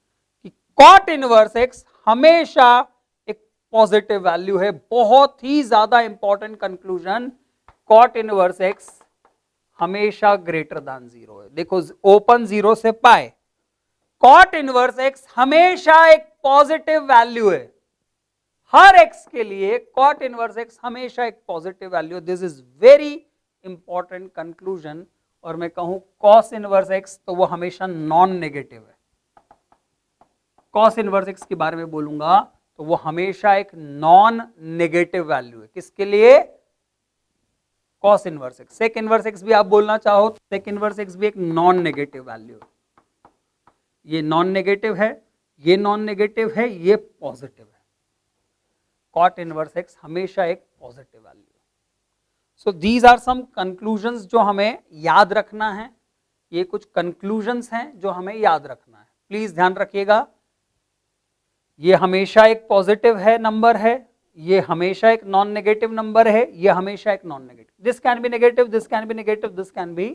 कि कॉट इनवर्स एक्स हमेशा एक पॉजिटिव वैल्यू है। बहुत ही ज्यादा important conclusion, cot inverse X हमेशा ग्रेटर देन जीरो है। देखो ओपन जीरो से पाए, कॉट इनवर्स एक्स हमेशा एक पॉजिटिव वैल्यू है। हर एक्स के लिए कॉट इनवर्स एक्स हमेशा एक positive value. This is very important conclusion. और मैं कहूं कॉस इनवर्स एक्स तो वो हमेशा नॉन नेगेटिव है। कॉस इनवर्स एक्स के बारे में बोलूंगा तो वो हमेशा एक नॉन नेगेटिव वैल्यू है। किसके लिए? Cos inverse X. Sec inverse X भी आप बोलना चाहो तो सेक इनवर्स एक्स भी एक नॉन नेगेटिव वैल्यू है। ये नॉन नेगेटिव है, ये नॉन नेगेटिव है, ये पॉजिटिव है। कॉट इनवर्स एक्स हमेशा एक पॉजिटिव वैल्यू है। So these are some conclusions जो हमें याद रखना है। ये कुछ कंक्लूजन्स हैं जो हमें याद रखना है, प्लीज ध्यान रखिएगा। ये हमेशा एक पॉजिटिव है नंबर है, ये हमेशा एक नॉन नेगेटिव नंबर है, ये हमेशा एक non negative. This can be negative, this can be negative, this can be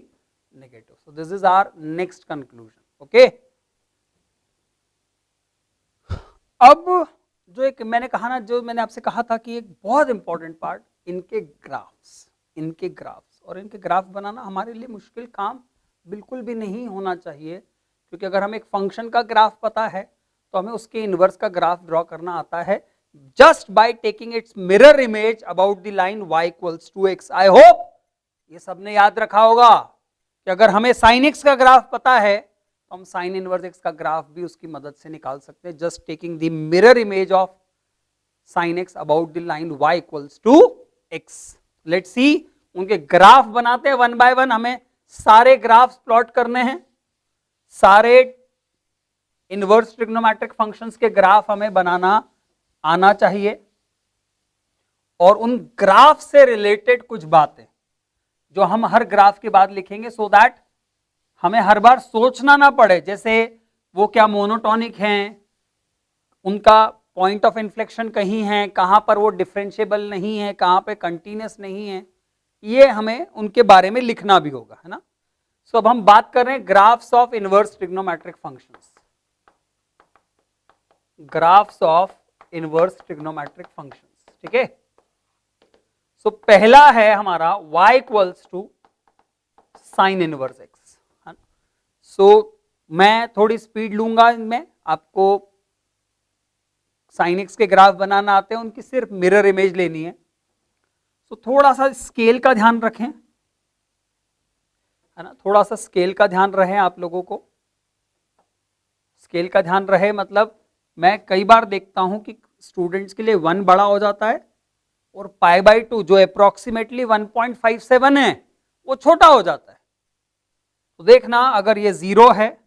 negative. So this is our next conclusion. Okay, अब जो एक मैंने कहा ना, जो मैंने आपसे कहा था कि एक बहुत इंपॉर्टेंट पार्ट, इनके ग्राफ्स। इनके ग्राफ्स और इनके ग्राफ बनाना हमारे लिए मुश्किल काम बिल्कुल भी नहीं होना चाहिए, क्योंकि अगर हमें एक फंक्शन का ग्राफ पता है तो हमें उसके इनवर्स का ग्राफ ड्रॉ करना आता है, just by taking its mirror image about the line y equals to x। I hope ये सबने याद रखा होगा कि अगर हमें sin x का ग्राफ पता है तो हम sin इनवर्स x का ग्राफ भी उसकी मदद से निकाल सकते हैं, just taking the mirror image of sin x about the line y equals to x। Let's see, उनके ग्राफ बनाते हैं वन बाय वन। हमें सारे ग्राफ्स प्लॉट करने हैं, सारे इनवर्स ट्रिग्नोमेट्रिक फंक्शंस के ग्राफ हमें बनाना आना चाहिए, और उन ग्राफ से रिलेटेड कुछ बातें जो हम हर ग्राफ के बाद लिखेंगे, सो दैट हमें हर बार सोचना ना पड़े। जैसे वो क्या मोनोटॉनिक हैं, उनका पॉइंट ऑफ इन्फ्लेक्शन कहीं है, कहां पर वो डिफरेंशिएबल नहीं है, कहां पे कंटिन्यूअस नहीं है, ये हमें उनके बारे में लिखना भी होगा, है ना। सो अब हम बात कर रहे हैं graphs of inverse trigonometric functions. Graphs of inverse trigonometric functions, ठीक है। सो पहला है हमारा y equals to sine inverse x. So मैं थोड़ी स्पीड लूंगा इनमें, आपको साइन एक्स के ग्राफ बनाना आते हैं, उनकी सिर्फ मिरर इमेज लेनी है। तो थोड़ा सा स्केल का ध्यान रखें, है ना, थोड़ा सा स्केल का ध्यान रहे आप लोगों को। स्केल का ध्यान रहे मतलब मैं कई बार देखता हूं कि स्टूडेंट्स के लिए 1 बड़ा हो जाता है और π/2 जो अप्रोक्सीमेटली 1.57 है वो छोटा हो जाता है। तो देखना, अगर ये 0 है,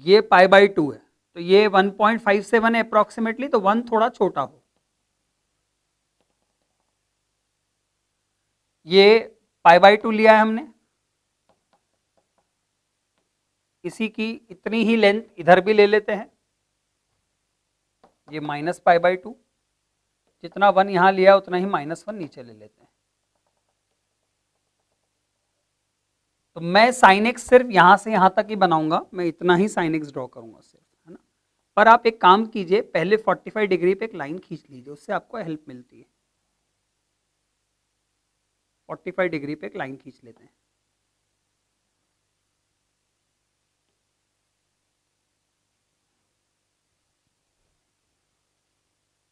ये π/2 है, तो ये 1.57 है अप्रोक्सीमेटली, तो 1 थोड़ा छोटा हो। ये π/2 लिया है हमने, इसी की इतनी ही लेंथ इधर भी ले लेते हैं, ये -π/2। जितना 1 यहां लिया उतना ही -1 नीचे ले लेते हैं। तो मैं sin x सिर्फ यहां से यहां तक ही बनाऊंगा, मैं इतना ही sin x ड्रॉ करूंगा सिर्फ, है ना। पर आप एक काम कीजिए, पहले 45 डिग्री पे एक लाइन खींच लीजिए, उससे आपको हेल्प मिलती है। 45 डिग्री पे एक लाइन खींच लेते हैं।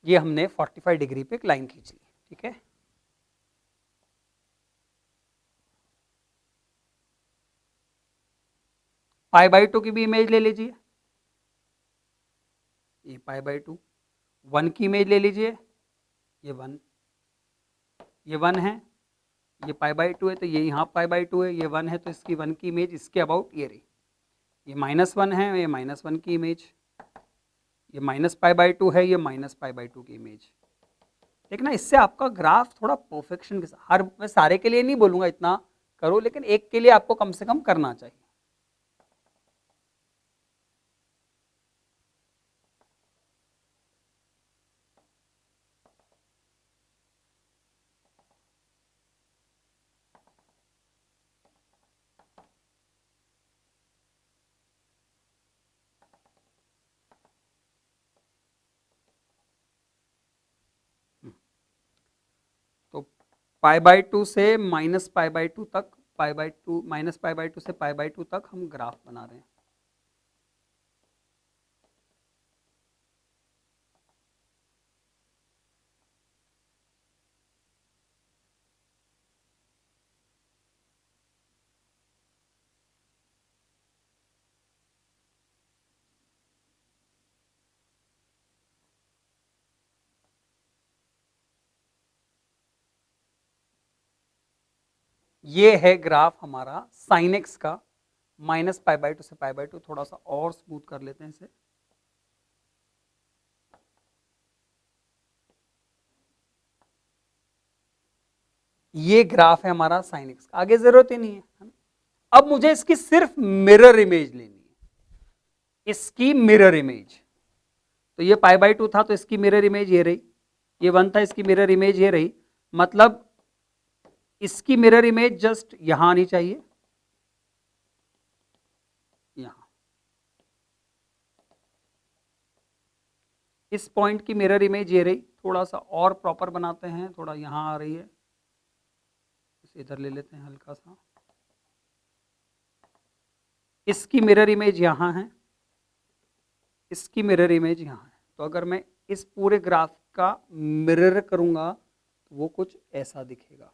ये हमने 45 डिग्री पे एक लाइन खींच ली, ठीक है। π/2 की भी इमेज ले लीजिए, ये π/2। 1 की इमेज ले लीजिए, ये 1, ये 1 है, ये π/2 है, तो ये यहाँ π/2 है, ये 1 है, तो इसकी 1 की इमेज इसके अबाउट ये रही। ये -1 है, ये -1 की इमेज, ये -π/2 है, ये -π/2 की इमेज। देखना, इससे आपका ग्राफ थोड़ा परफेक्शन के साथ, हर मैं सारे के लिए नहीं बोलूंगा इतना करो, लेकिन एक के लिए आपको कम से कम करना चाहिए। π/2 से -π/2 तक, π/2 -π/2 से π/2 तक हम ग्राफ बना रहे हैं। ये है ग्राफ हमारा sin x का, -π/2 से π/2। थोड़ा सा और स्मूथ कर लेते हैं इसे। ये ग्राफ है हमारा sin x का, आगे जरूरत ही नहीं है। अब मुझे इसकी सिर्फ मिरर इमेज लेनी है, इसकी मिरर इमेज। तो ये π/2 था तो इसकी मिरर इमेज ये रही, ये 1 था, इसकी मिरर इमेज ये रही। मतलब इसकी मिरर इमेज जस्ट यहां आनी चाहिए, यहां। इस पॉइंट की मिरर इमेज ये रही। थोड़ा सा और प्रॉपर बनाते हैं, थोड़ा यहां आ रही है, इसे इधर ले लेते हैं हल्का सा। इसकी मिरर इमेज यहां है, इसकी मिरर इमेज यहां है। तो अगर मैं इस पूरे ग्राफ का मिरर करूंगा तो वो कुछ ऐसा दिखेगा।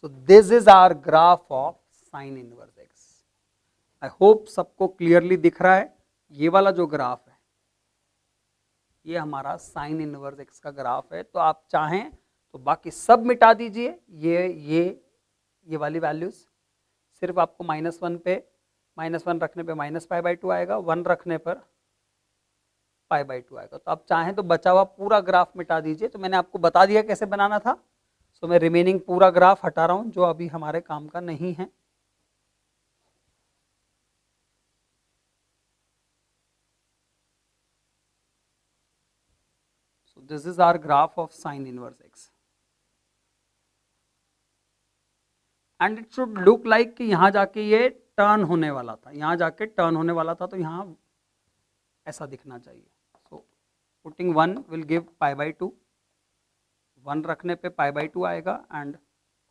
So this is our graph of sin inverse x. I hope सबको क्लियरली दिख रहा है। ये वाला जो ग्राफ है ये हमारा sin इनवर्स x का ग्राफ है। तो आप चाहें तो बाकी सब मिटा दीजिए, ये वाली वैल्यूज। सिर्फ आपको -1 पे, -1 रखने पे -π/2 आएगा, 1 रखने पर π/2 आएगा। तो आप चाहें तो बचा हुआ पूरा ग्राफ मिटा दीजिए। तो मैंने आपको बता दिया कैसे बनाना था। तो मैं रिमेनिंग पूरा ग्राफ हटा रहा हूं जो अभी हमारे काम का नहीं है। So this is our graph of sin inverse x. And it should look like कि यहां जाके ये टर्न होने वाला था, यहां जाके टर्न होने वाला था, तो यहां ऐसा दिखना चाहिए। So putting 1 will give π/2, 1 रखने पे π/2 आएगा, एंड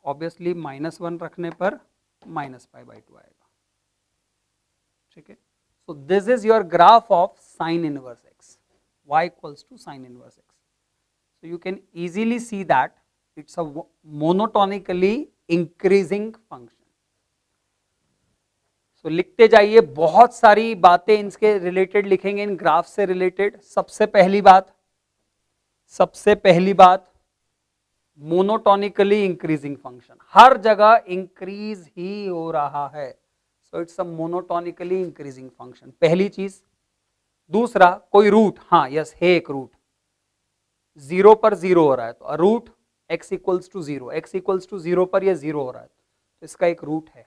ऑब्वियसली -1 रखने पर -π/2 आएगा। ठीक है। सो this is your graph of sine inverse x, y equals to sin inverse x. So you can easily see that it's a monotonically increasing function. So लिखते जाइए, बहुत सारी बातें इनके रिलेटेड लिखेंगे, इन ग्राफ से रिलेटेड। सबसे पहली बात मोनोटोनिकली इंक्रीजिंग फंक्शन, हर जगह इंक्रीज ही हो रहा है। So it's a monotonically increasing function, पहली चीज। दूसरा, कोई रूट, हाँ यस है एक रूट, 0 पर 0 हो रहा है, तो root x equals to 0, x equals to 0 पर ये 0 हो रहा है, तो इसका एक रूट है,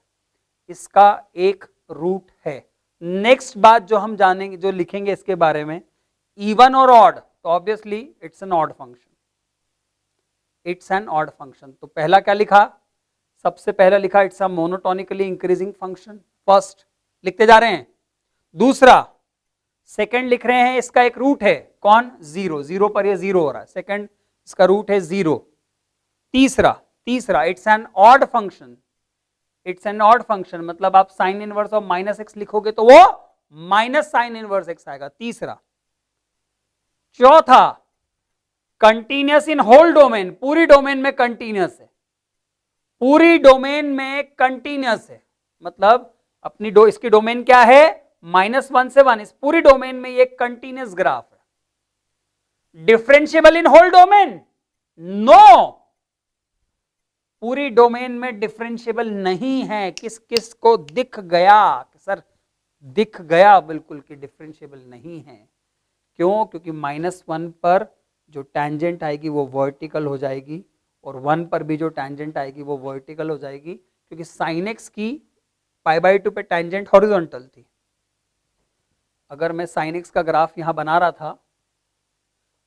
इसका एक रूट है। नेक्स्ट बात जो हम जानेंगे, जो लिखेंगे इसके बारे में, इवन और ऑड, तो obviously it's an odd function, it's an odd function. तो पहला क्या लिखा, सबसे पहला लिखा it's a monotonically increasing function, first लिखते जा रहे हैं। दूसरा, सेकंड लिख रहे हैं इसका एक रूट है, कौन, 0, 0 पर ये 0 हो रहा है, सेकंड इसका रूट है 0। तीसरा it's an odd function, it's an odd function, मतलब आप साइन इनवर्स ऑफ -x लिखोगे तो वो माइनस साइन इनवर्स x आएगा, तीसरा। चौथा, कंटिन्यूअस इन होल डोमेन, पूरी डोमेन में कंटिन्यूअस है, पूरी डोमेन में कंटिन्यूअस है, मतलब अपनी इसकी डोमेन क्या है, -1 से 1, इस पूरी डोमेन में ये कंटिन्यूअस ग्राफ है। Differentiable in whole domain, no, पूरी डोमेन में डिफरेंशिएबल नहीं है। किस को दिख गया सर, दिख गया बिल्कुल कि डिफरेंशिएबल नहीं है। क्यों, क्योंकि -1 पर जो टैंजेंट आएगी वो वर्टिकल हो जाएगी, और 1 पर भी जो टैंजेंट आएगी वो वर्टिकल हो जाएगी, क्योंकि sin x की π/2 पे टैंजेंट हॉरिजॉन्टल थी। अगर मैं sin x का ग्राफ यहाँ बना रहा था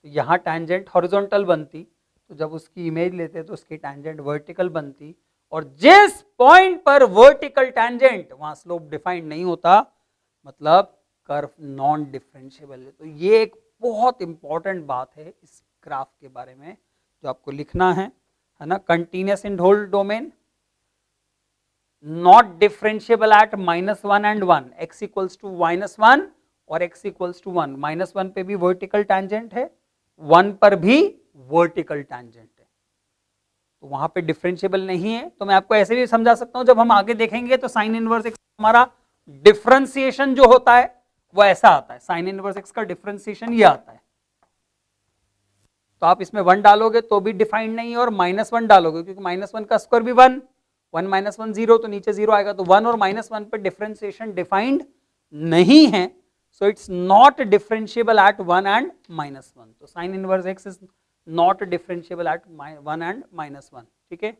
तो यहाँ टैंजेंट हॉरिजॉन्टल बनती, तो जब उसकी इमेज लेते तो उसकी टैंजेंट वर्टिकल बनती, और जिस पॉइंट पर वर्टिकल टैंजेंट वहां स्लोप डिफाइंड नहीं होता, मतलब कर्व नॉन डिफरेंशिएबल है। तो ये एक बहुत इंपॉर्टेंट बात है इस ग्राफ के बारे में जो आपको लिखना है ना। Continuous in whole domain, not differentiable at -1 and 1, x equals to -1 और x इक्वल्स टू 1। -1 पे भी वर्टिकल टैंजेंट है, 1 पर भी वर्टिकल टैंजेंट है, तो वहां पे डिफरेंशिएबल नहीं है। तो मैं आपको ऐसे भी समझा सकता हूं, जब हम आगे देखेंगे तो साइन इनवर्स एक्स हमारा डिफरेंशिएशन जो होता है वो ऐसा आता है, साइन इनवर्स एक्स का डिफरेंशिएशन ये आता है। तो आप इसमें 1 डालोगे तो भी डिफाइंड नहीं है, और -1 डालोगे क्योंकि -1 का स्क्वायर भी 1, 1 - 1 0, तो नीचे 0 आएगा, तो 1 और -1 पे डिफरेंशिएशन डिफाइंड नहीं है, so it's not differentiable at 1 and -1। तो sine inverse x is not differentiable at 1 and -1। ठीक है,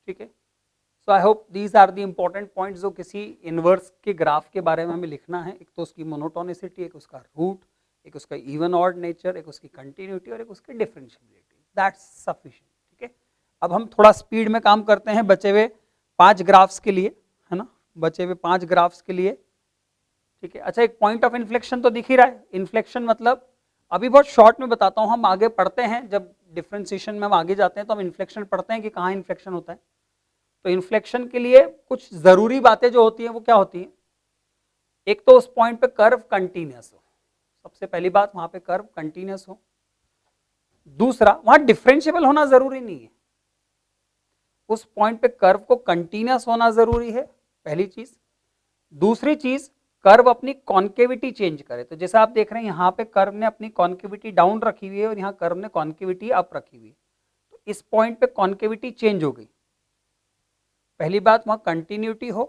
ठीक है। So I hope these are the important points जो किसी इनवर्स के ग्राफ के बारे में हमें लिखना है। एक तो उसकी मोनोटोनिसिटी, एक उसका रूट, एक उसका इवन ऑड नेचर, एक उसकी कंटिन्यूटी और एक उसकी डिफरेंशिएबिलिटी, दैट्स सफिशिएंट। ठीक है, अब हम थोड़ा स्पीड में काम करते हैं बचे हुए 5 ग्राफ्स के लिए, है ना, बचे हुए 5 ग्राफ्स के लिए। ठीक है, अच्छा, एक पॉइंट ऑफ इन्फ्लेक्शन तो दिख ही रहा है। इन्फ्लेक्शन मतलब अभी बहुत शॉर्ट में बताता हूं, हम आगे पढ़ते हैं, जब डिफरेंशिएशन में हम आगे जाते हैं तो हम इन्फ्लेक्शन पढ़ते हैं कि कहाँ इन्फ्लेक्शन होता है। तो इन्फ्लेक्शन के लिए कुछ जरूरी बातें जो होती हैं वो क्या होती हैं, एक तो उस पॉइंट पे कर्व कंटीन्यूअस हो, सबसे पहली बात वहां पे कर्व कंटीन्यूअस हो। दूसरा, वहां डिफरेंशिएबल होना जरूरी नहीं है, उस पॉइंट पे कर्व को कंटीन्यूअस होना जरूरी है, पहली चीज। दूसरी चीज, कर्व अपनी कॉन्केविटी चेंज करे। तो जैसा आप देख रहे हैं यहाँ पे कर्व ने अपनी कॉन्केविटी डाउन रखी हुई है और यहाँ कर्व ने कॉन्केविटी अप रखी हुई है, तो इस पॉइंट पे कॉन्केविटी चेंज हो गई। पहली बात वहां कंटिन्यूटी हो,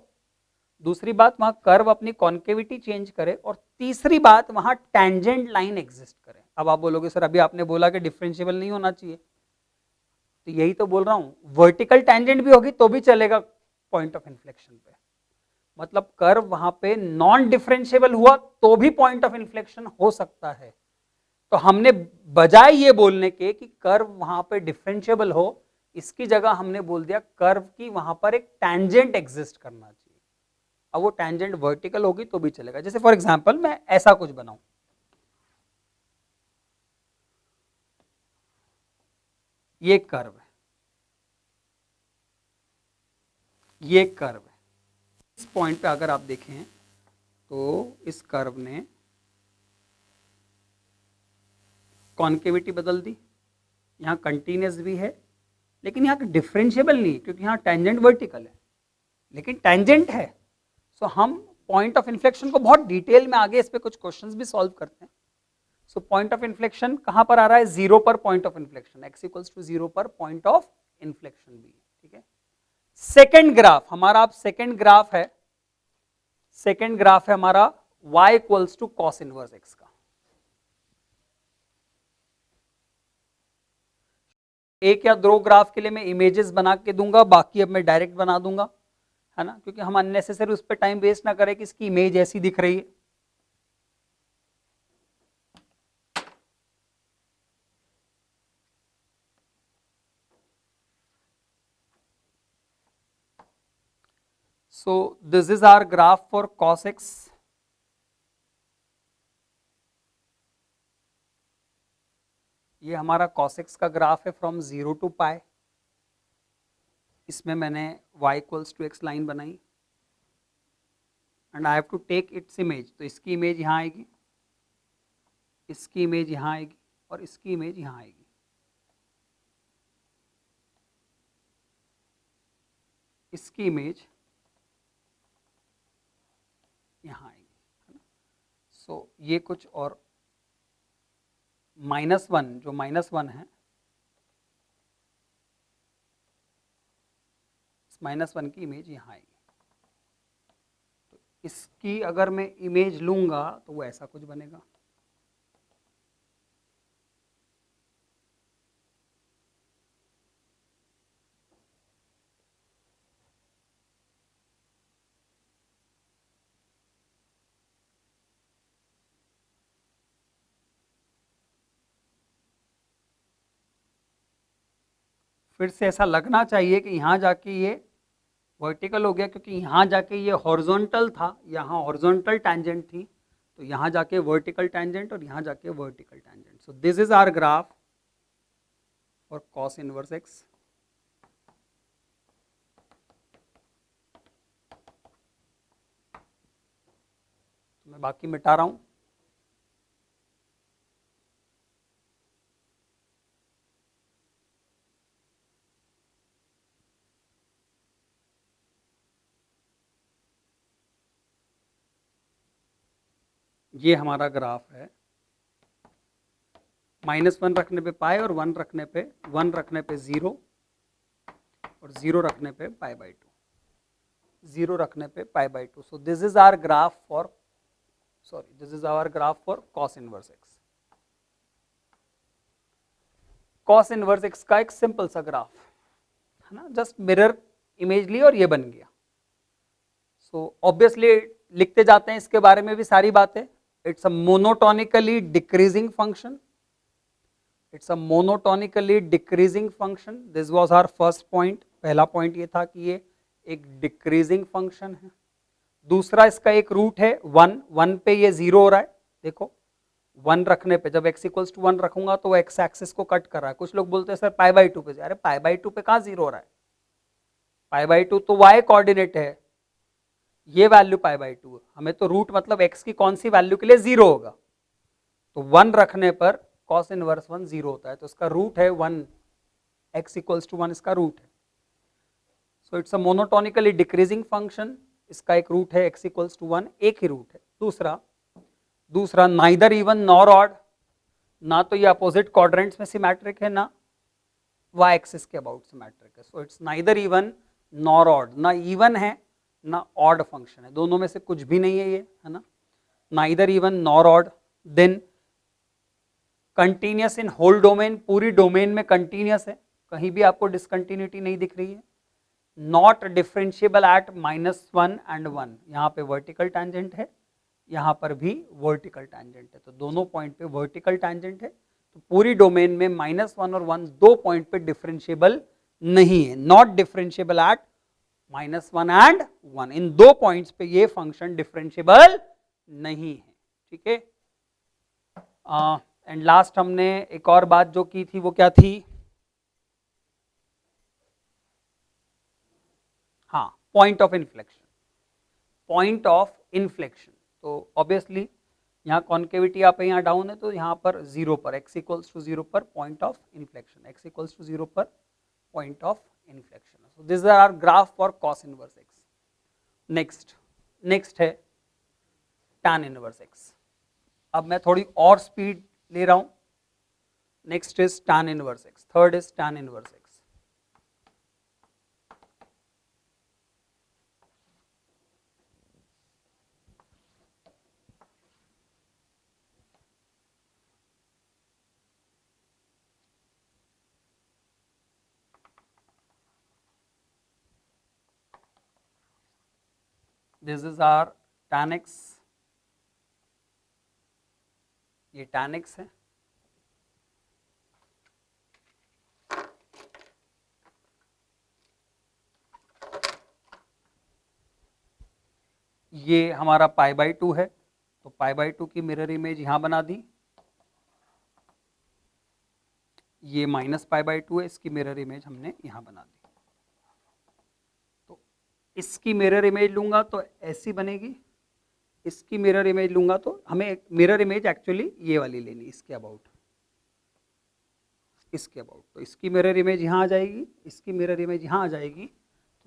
दूसरी बात वहां कर्व अपनी कॉन्केविटी चेंज करे, और तीसरी बात वहां टेंजेंट लाइन एग्जिस्ट करे। अब आप बोलोगे सर अभी आपने बोला कि डिफरेंशिएबल नहीं होना चाहिए, तो यही तो बोल रहा हूं, वर्टिकल टेंजेंट भी होगी तो भी चलेगा पॉइंट ऑफ इन्फ्लेक्शन पे। मतलब कर्व वहां पे नॉन डिफरेंशिएबल हुआ तो भी पॉइंट ऑफ इन्फ्लेक्शन हो सकता है। तो हमने बजाय ये बोलने के कि कर्व वहां पे डिफरेंशिएबल हो, इसकी जगह हमने बोल दिया कर्व की वहां पर एक टैंजेंट एग्जिस्ट करना चाहिए। अब वो टैंजेंट वर्टिकल होगी तो भी चलेगा। जैसे फॉर एग्जांपल मैं ऐसा कुछ बनाऊं, ये कर्व है, ये कर्व है, इस पॉइंट पे अगर आप देखें तो इस कर्व ने कॉन्केविटी बदल दी, यहाँ कंटिन्यूअस भी है लेकिन यहाँ डिफरेंशिएबल नहीं है क्योंकि यहाँ टेंजेंट वर्टिकल है, लेकिन टेंजेंट है। सो हम पॉइंट ऑफ इन्फ्लेक्शन को बहुत डिटेल में आगे इस पे कुछ क्वेश्चंस भी सॉल्व करते हैं। सो पॉइंट ऑफ इन्फ्लेक्शन कहां पर आ रहा है, 0 पर point of inflection, x equals to 0 पर पॉइंट ऑफ इन्फ्लेक्शन भी। ठीक है, सेकेंड ग्राफ हमारा, अब सेकेंड ग्राफ है, सेकेंड ग्राफ है हमारा y equals to cos inverse x का। एक या दो ग्राफ के लिए मैं इमेजेस बना के दूंगा, बाकी अब मैं डायरेक्ट बना दूंगा, है ना, क्योंकि हम अननेसेसरी उस पर टाइम वेस्ट ना करें कि इसकी इमेज ऐसी दिख रही है। So this is our graph for cos x. ये हमारा cos x का ग्राफ है फ्रॉम 0 to पाई। इसमें मैंने y equals to x line बनाई and I have to take its image. तो इसकी इमेज यहाँ आएगी, इसकी इमेज यहाँ आएगी और इसकी इमेज यहाँ आएगी। इसकी इमेज यहाँ आएगी। सो ये कुछ और -1, जो -1 है, इस -1 की इमेज यहाँ आएगी। तो इसकी अगर मैं इमेज लूंगा तो वो ऐसा कुछ बनेगा। फिर से ऐसा लगना चाहिए कि यहाँ जाके ये वर्टिकल हो गया, क्योंकि यहाँ जाके ये हॉरिजॉन्टल था, यहाँ हॉरिजॉन्टल टैंजेंट थी, तो यहाँ जाके वर्टिकल टैंजेंट और यहाँ जाके vertical tangent. So this is our graph for cos inverse x. मैं बाकी मिटा रहा हूँ. ये हमारा ग्राफ है. -1 रखने पे पाई और 1 रखने पे 0 और 0 रखने पे π/2, 0 रखने पे π/2. So this is our graph for this is our graph for cos inverse x. cos inverse x का एक सिंपल सा ग्राफ है ना, जस्ट मिरर इमेज ली और ये बन गया. सो ऑब्वियसली लिखते जाते हैं इसके बारे में भी सारी बातें. It's a monotonically decreasing function. It's a monotonically decreasing function. This was our first point. पहला पॉइंट ये था कि ये एक डिक्रीजिंग फंक्शन है. दूसरा इसका एक रूट है 1 पे ये 0 हो रहा है. देखो 1 रखने पे, जब x इक्वल्स टू 1 रखूंगा तो वो x एक्सिस को कट कर रहा है. कुछ लोग बोलते हैं सर π/2 पे. अरे π/2 पे कहाँ 0 हो रहा है? π/2 तो y कोऑर्डिनेट है, ये वैल्यू π/2 है. हमें तो रूट मतलब x की कौन सी वैल्यू के लिए 0 होगा, तो 1 रखने पर cos इनवर्स 1 0 होता है. तो इसका रूट है 1, x इक्वल्स टू 1 इसका रूट है. So it's a monotonically decreasing function. इसका एक रूट है x इक्वल्स टू 1, एक ही रूट है. दूसरा नाइदर इवन नॉर ऑड. ना तो ये अपोजिट क्वाड्रेंट्स में सिमेट्रिक है, ना y एक्सिस के अबाउट सिमेट्रिक है. So it's neither even nor odd. ना इवन है ना ऑड फंक्शन है, दोनों में से कुछ भी नहीं है ये, है ना. Neither even nor odd. Then continuous in whole domain. पूरी डोमेन में कंटिन्यूअस है, कहीं भी आपको डिसकंटिन्यूटी नहीं दिख रही है. Not differentiable at -1 and 1. यहाँ पे वर्टिकल टैंजेंट है, यहाँ पर भी वर्टिकल टैंजेंट है, तो दोनों पॉइंट पे वर्टिकल टैंजेंट है. तो पूरी डोमेन में -1 और 1 दो पॉइंट पे डिफरेंशिएबल नहीं है. Not differentiable at -1 and 1. इन दो पॉइंट्स पे ये फंक्शन डिफरेंशिएबल नहीं है. ठीक है. एंड लास्ट हमने एक और बात जो की थी वो क्या थी? हाँ, point of inflection. Point of inflection. तो ऑब्वियसली यहाँ कॉन्केविटी आप यहाँ डाउन है, तो यहाँ पर 0 पर x इक्वल्स टू 0 पर point of inflection. x equals to 0 पर point of inflection. So this is our graph for cos inverse x. Next है tan इनवर्स x. अब मैं थोड़ी और स्पीड ले रहा हूँ. Next is tan inverse x. Third is tan inverse x. This is our tan x. ये tan x है. ये हमारा π/2 है, तो π/2 की मिरर इमेज यहाँ बना दी. ये -π/2 है, इसकी मिरर इमेज हमने यहाँ बना दी. तो इसकी मिरर इमेज लूंगा तो ऐसी बनेगी. इसकी मिरर इमेज लूंगा तो हमें मिरर इमेज एक्चुअली ये वाली लेनी, इसके अबाउट. तो इसकी मिरर इमेज यहाँ आ जाएगी, इसकी मिरर इमेज यहाँ आ जाएगी.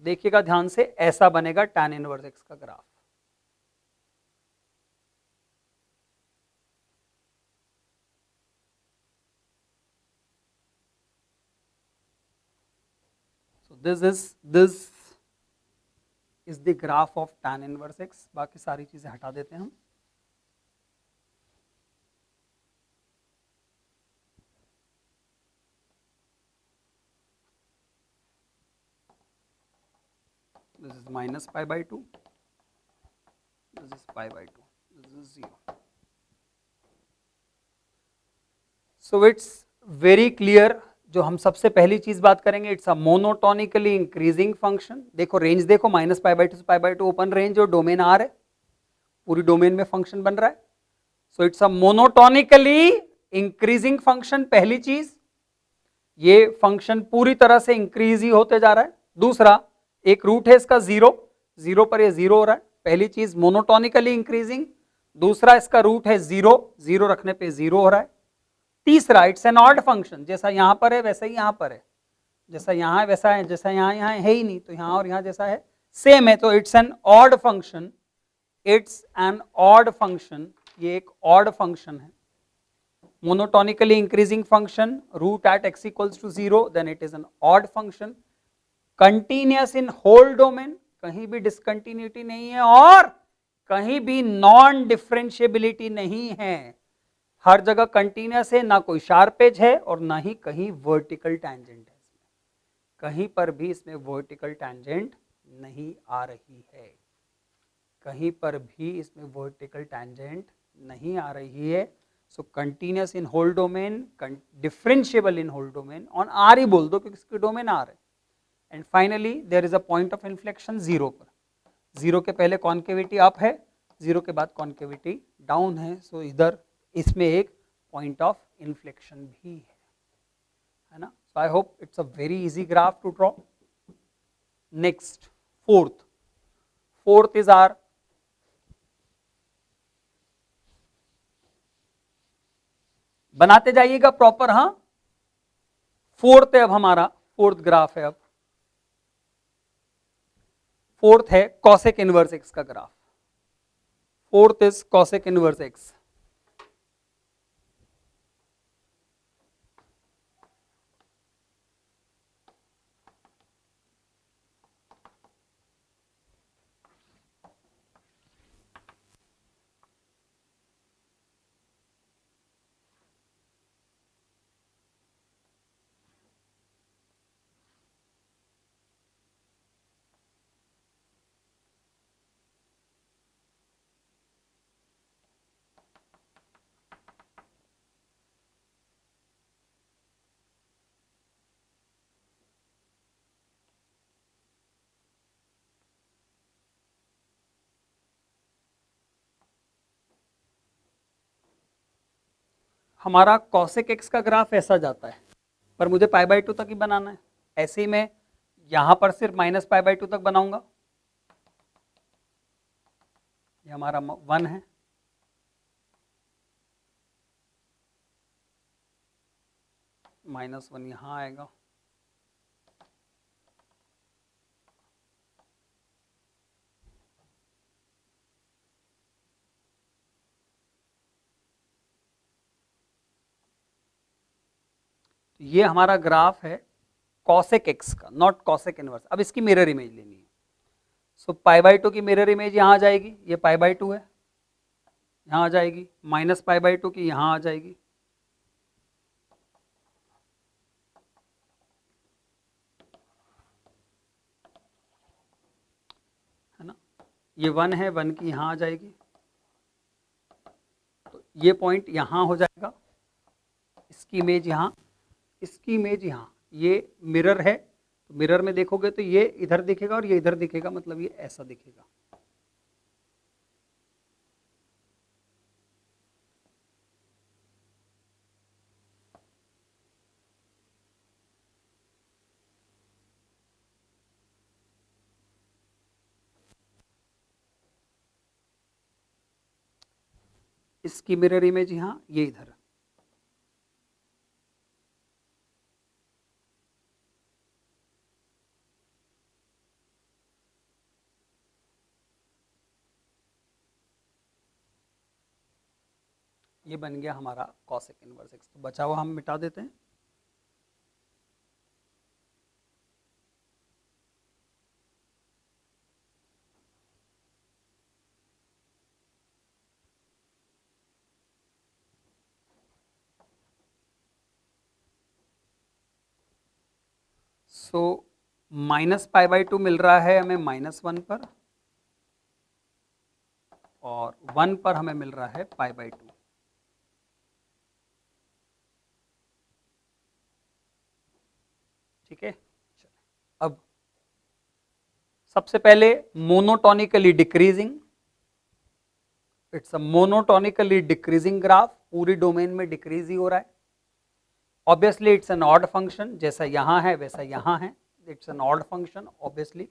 देखिएगा ध्यान से, ऐसा बनेगा tan इनवर्स x का graph. So this is the graph of tan inverse x. बाकी सारी चीजें हटा देते हैं हम. This is -π/2. This is π/2. This is 0. So it's very clear जो हम सबसे पहली चीज बात करेंगे, it's a monotonically increasing function. देखो रेंज देखो, -π/2 से π/2 ओपन रेंज और डोमेन आर है, पूरी डोमेन में फंक्शन बन रहा है। So it's a monotonically increasing function, पहली चीज। ये फंक्शन पूरी तरह से इंक्रीज ही होते जा रहा है। दूसरा, एक रूट है इसका 0, 0 पर ये 0 हो रहा है, पहली चीज मोनोटोनिकली इंक्रीजिंग। दूसरा, इसका रूट है 0, 0 रखने पे 0 हो रहा है। तीसरा, इट्स एन ऑड फंक्शन, जैसा यहां पर है वैसा ही यहां पर है, जैसा यहां है वैसा है, जैसा यहां है ही नहीं, तो यहां और यहां जैसा है सेम है, तो it's an odd function. It's an odd function, ये एक ऑड फंक्शन है। monotonically increasing function, root at x equals to 0, then it is an odd function, continuous in whole domain, कहीं भी डिसकंटिन्यूटी नहीं है और कहीं भी नॉन डिफरेंशिएबिलिटी नहीं है, हर जगह कंटिन्यूस है, ना कोई शार्प एज है और ना ही कहीं वर्टिकल टैंजेंट है, कहीं पर भी इसमें वर्टिकल टैंजेंट नहीं आ रही है, कहीं पर भी इसमें वर्टिकल टैंजेंट नहीं आ रही है। So continuous in whole domain, differentiable in whole domain, on R ही बोल दो क्योंकि इसकी डोमेन आर है। And finally there is a point of inflection 0 पर, 0 के पहले कॉन्केविटी अप है, 0 के बाद कॉन्केविटी डाउन है। सो इधर इसमें एक पॉइंट ऑफ इन्फ्लेक्शन भी है ना। So I hope it's a very easy graph to draw. Next, fourth is R बनाते जाइएगा प्रॉपर। हाँ, फोर्थ है अब हमारा, फोर्थ ग्राफ है अब, फोर्थ है कॉसेक इनवर्स एक्स का graph. Fourth is cosec inverse x. हमारा कॉसेक एक्स का ग्राफ ऐसा जाता है, पर मुझे π/2 तक ही बनाना है। ऐसे ही मैं यहां पर सिर्फ -π/2 तक बनाऊंगा, ये हमारा 1 है, -1 यहां आएगा, ये हमारा ग्राफ है कॉसेक एक्स का, नॉट कॉसेक इनवर्स। अब इसकी मिरर इमेज लेनी है। सो π/2 की मिरर इमेज यहां आ जाएगी, ये π/2 है, यहां आ जाएगी, -π/2 की यहां आ जाएगी, है ना। ये 1 है, 1 की यहां आ जाएगी, तो ये पॉइंट यहां हो जाएगा, इसकी इमेज यहां, इसकी इमेज यहां, ये मिरर है, तो मिरर में देखोगे तो ये इधर दिखेगा और ये इधर दिखेगा, मतलब ये ऐसा दिखेगा। इसकी मिरर इमेज यहां, ये इधर, ये बन गया हमारा कॉसेक इनवर्स एक्स। तो बचा हुआ हम मिटा देते हैं। सो -π/2 मिल रहा है हमें -1 पर, और 1 पर हमें मिल रहा है π/2। ठीक है। अब सबसे पहले monotonically decreasing, it's a monotonically decreasing graph, पूरी डोमेन में डिक्रीज ही हो रहा है। Obviously it's an odd function, जैसा यहां है वैसा यहां है, it's an odd function, obviously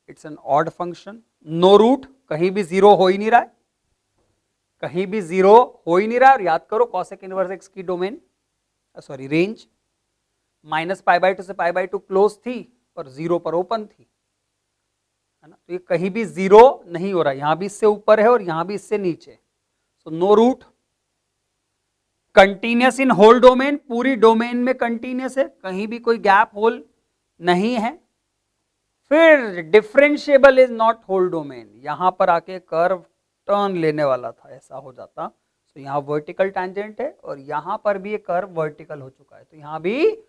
it's an odd function. No root, कहीं भी जीरो हो ही नहीं रहा है, कहीं भी जीरो हो ही नहीं रहा है। और याद करो कॉसेक इनवर्स एक्स की डोमेन, सॉरी रेंज -π/2 से π/2 क्लोज थी और जीरो पर ओपन थी, है ना। तो ये कहीं भी जीरो नहीं हो रहा है, यहां भी इससे ऊपर है और यहां भी इससे नीचे। So no root, continuous in whole domain, पूरी डोमेन में कंटिन्यूअस है, कहीं भी कोई गैप होल नहीं है। फिर differentiable is not whole domain, यहां पर आके कर्व टर्न लेने वाला था, ऐसा हो जाता। तो यहां वर्टिकल टैंजेंट है और यहां पर भी ये कर्व वर्टिकल हो चुका है, तो यहां भी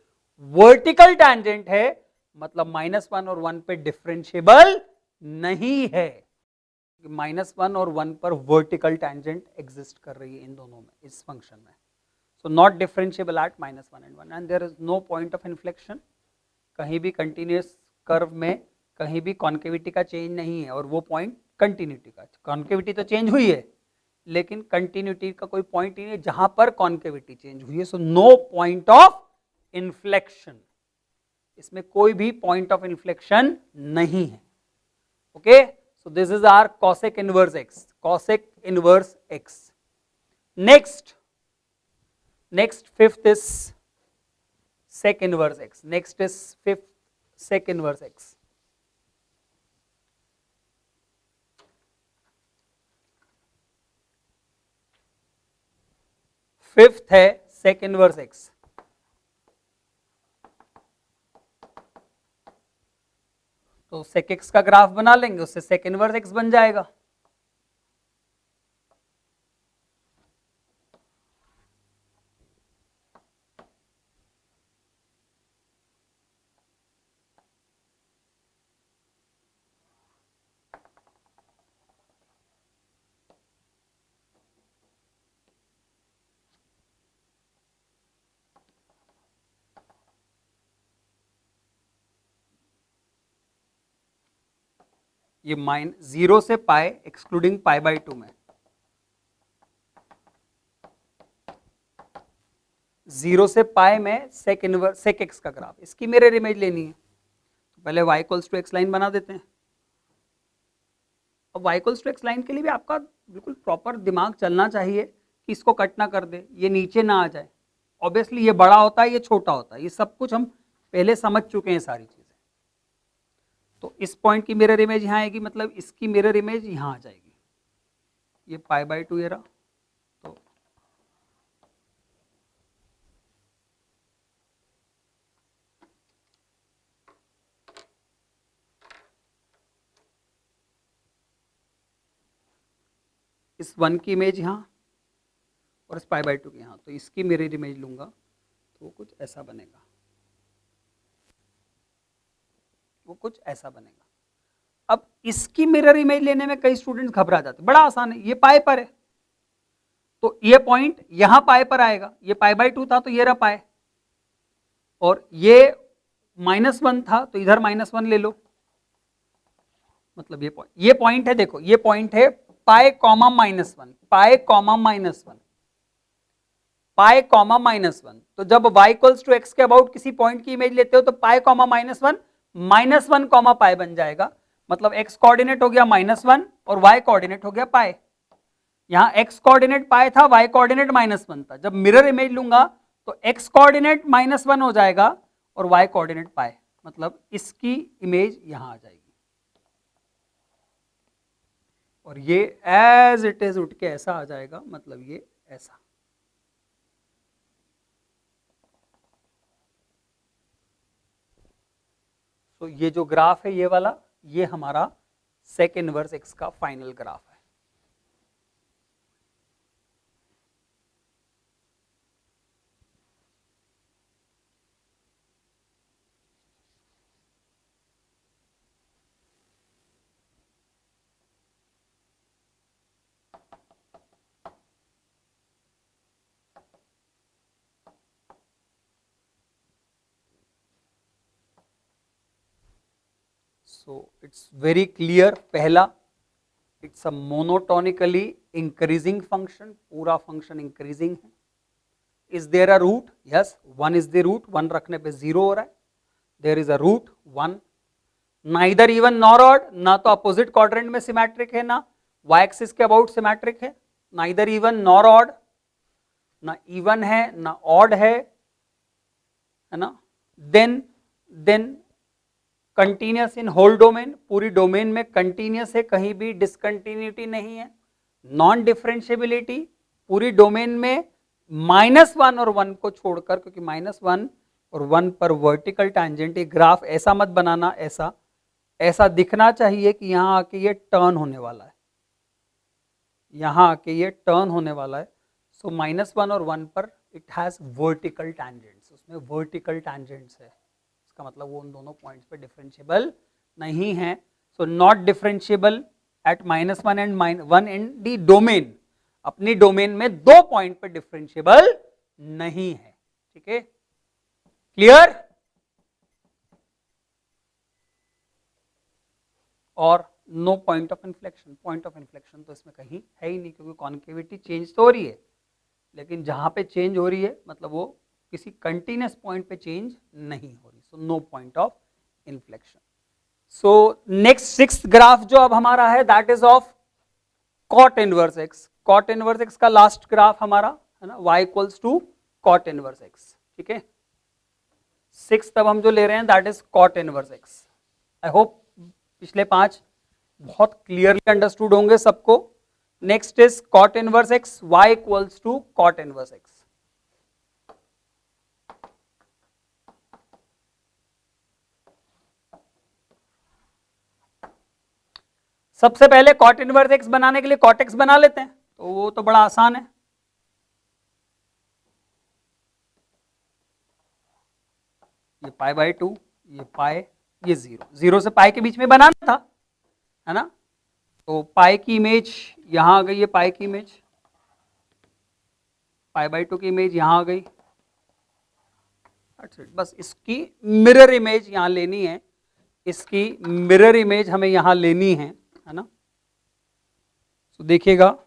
वर्टिकल टैंजेंट है, मतलब -1 और 1 पे डिफरेंशिएबल नहीं है। -1 और 1 पर वर्टिकल टैंजेंट एग्जिस्ट कर रही है इन दोनों में, इस फंक्शन में। So not differentiable at -1 and 1 and there is no point of inflection, कहीं भी कंटिन्यूअस कर्व में कहीं भी कॉन्केविटी का चेंज नहीं है, और वो पॉइंट कंटिन्यूटी का, कॉन्केविटी तो चेंज हुई है लेकिन कंटिन्यूटी का कोई पॉइंट नहीं है जहां पर कॉन्केविटी चेंज हुई है। So no point of inflection, इसमें कोई भी पॉइंट ऑफ इन्फ्लेक्शन नहीं है। Okay, so this is our cosec inverse x, cosec inverse x. Next fifth is sec inverse x. Next is fifth sec inverse x. Fifth है sec inverse x. तो sec x का ग्राफ बना लेंगे, उससे sec inverse x बन जाएगा। ये -0 से पाई एक्सक्लूडिंग π/2 में, 0 से पाई में सेक इनवर्स सेक एक्स का ग्राफ, इसकी मिरर इमेज लेनी है। तो पहले y equals to x line बना देते हैं। अब y equals to x line के लिए भी आपका बिल्कुल प्रॉपर दिमाग चलना चाहिए कि इसको कट ना कर दे, ये नीचे ना आ जाए। ऑब्वियसली ये बड़ा होता है, ये छोटा होता है, ये सब कुछ हम पहले समझ चुके हैं सारी चीजें। तो इस पॉइंट की मिरर इमेज यहाँ आएगी, मतलब इसकी मिरर इमेज यहाँ आ जाएगी, ये π/2 ये रहा। तो इस 1 की इमेज यहाँ और इस π/2 की यहाँ, तो इसकी मिरर इमेज लूंगा तो वो कुछ ऐसा बनेगा, वो कुछ ऐसा बनेगा। अब इसकी मिरर इमेज लेने में कई स्टूडेंट्स घबरा जाते हैं, बड़ा आसान है, ये पाए पर है तो ये पॉइंट यहां पाए पर आएगा, ये π/2 था तो ये रहा पाए, और ये -1 था तो इधर -1 ले लो, मतलब ये पॉइंट है, देखो ये पॉइंट है पाए कॉमा -1, पाए कॉमा -1, पाए कॉमा -1। तो जब y इक्वल्स टू एक्स के अबाउट किसी पॉइंट की इमेज लेते हो तो पाए कॉमा -1 -1 कॉमा पाए बन जाएगा, मतलब x कोऑर्डिनेट हो गया -1 और y कोऑर्डिनेट हो गया पाए। यहां x कोऑर्डिनेट पाए था, y कोऑर्डिनेट -1 था। जब मिरर इमेज लूंगा तो x कोऑर्डिनेट -1 हो जाएगा और y कोऑर्डिनेट पाए, मतलब इसकी इमेज यहां आ जाएगी और ये एज इट इज उठ के ऐसा आ जाएगा, मतलब ये ऐसा। तो ये जो ग्राफ है ये वाला, ये हमारा सेक इनवर्स एक्स का फाइनल ग्राफ है। So it's very clear. पहला, it's a monotonically increasing function, पूरा फंक्शन इंक्रीजिंग है. Is there a root? Yes, 1 इज द रूट. 1 रखने पे 0 हो रहा है. There is a root 1. Neither even nor odd, ना तो अपोजिट क्वाड्रेंट में सिमेट्रिक है, ना y एक्सिस के अबाउट सिमेट्रिक है. नाइदर इवन नॉर ऑड, ना इवन है ना ऑड है ना. Then continuous in whole domain, पूरी डोमेन में कंटिन्यूस है, कहीं भी डिसकंटिन्यूटी नहीं है. नॉन डिफरेंशिएबिलिटी, पूरी डोमेन में -1 और 1 को छोड़कर, क्योंकि -1 और 1 पर वर्टिकल टैंजेंट. ग्राफ ऐसा मत बनाना, ऐसा दिखना चाहिए कि यहां आके ये टर्न होने वाला है, यहां आके ये टर्न होने वाला है. सो -1 और 1 पर इट हैज वर्टिकल टैंजेंट्स, उसमें वर्टिकल टैंजेंट्स है. इसका मतलब वो उन दोनों पॉइंट्स पे डिफरेंशिएबल नहीं है. सो not differentiable at -1 and -1 in the domain. अपनी डोमेन में 2 पॉइंट पे डिफरेंशिएबल नहीं है. ठीक है, क्लियर? और no point of inflection. Point of inflection तो इसमें कहीं है ही नहीं, क्योंकि कॉन्केविटी चेंज तो हो रही है, लेकिन जहां पे चेंज हो रही है मतलब वो किसी कंटिन्यूस पॉइंट पे चेंज नहीं हो रही. So no point of inflection. So next 6th graph जो अब हमारा है, that is of cot inverse x. Cot inverse x का लास्ट ग्राफ हमारा है ना, y equals to cot inverse x. ठीक है, 6th अब हम जो ले रहे हैं that is cot inverse x. I hope पिछले 5 बहुत क्लियरली अंडरस्टूड होंगे सबको. Next is cot inverse x, y equals to cot inverse x. सबसे पहले कॉट इनवर्स एक्स बनाने के लिए कॉट एक्स बना लेते हैं, तो वो तो बड़ा आसान है. ये π/2, ये पाई, ये 0 से पाई के बीच में बनाना था, है ना. तो पाई की इमेज यहां आ गई, ये पाई की इमेज, π/2 की इमेज यहां आ गई. बस इसकी मिरर इमेज यहां लेनी है, इसकी मिरर इमेज हमें यहां लेनी है ना. तो देखिएगा,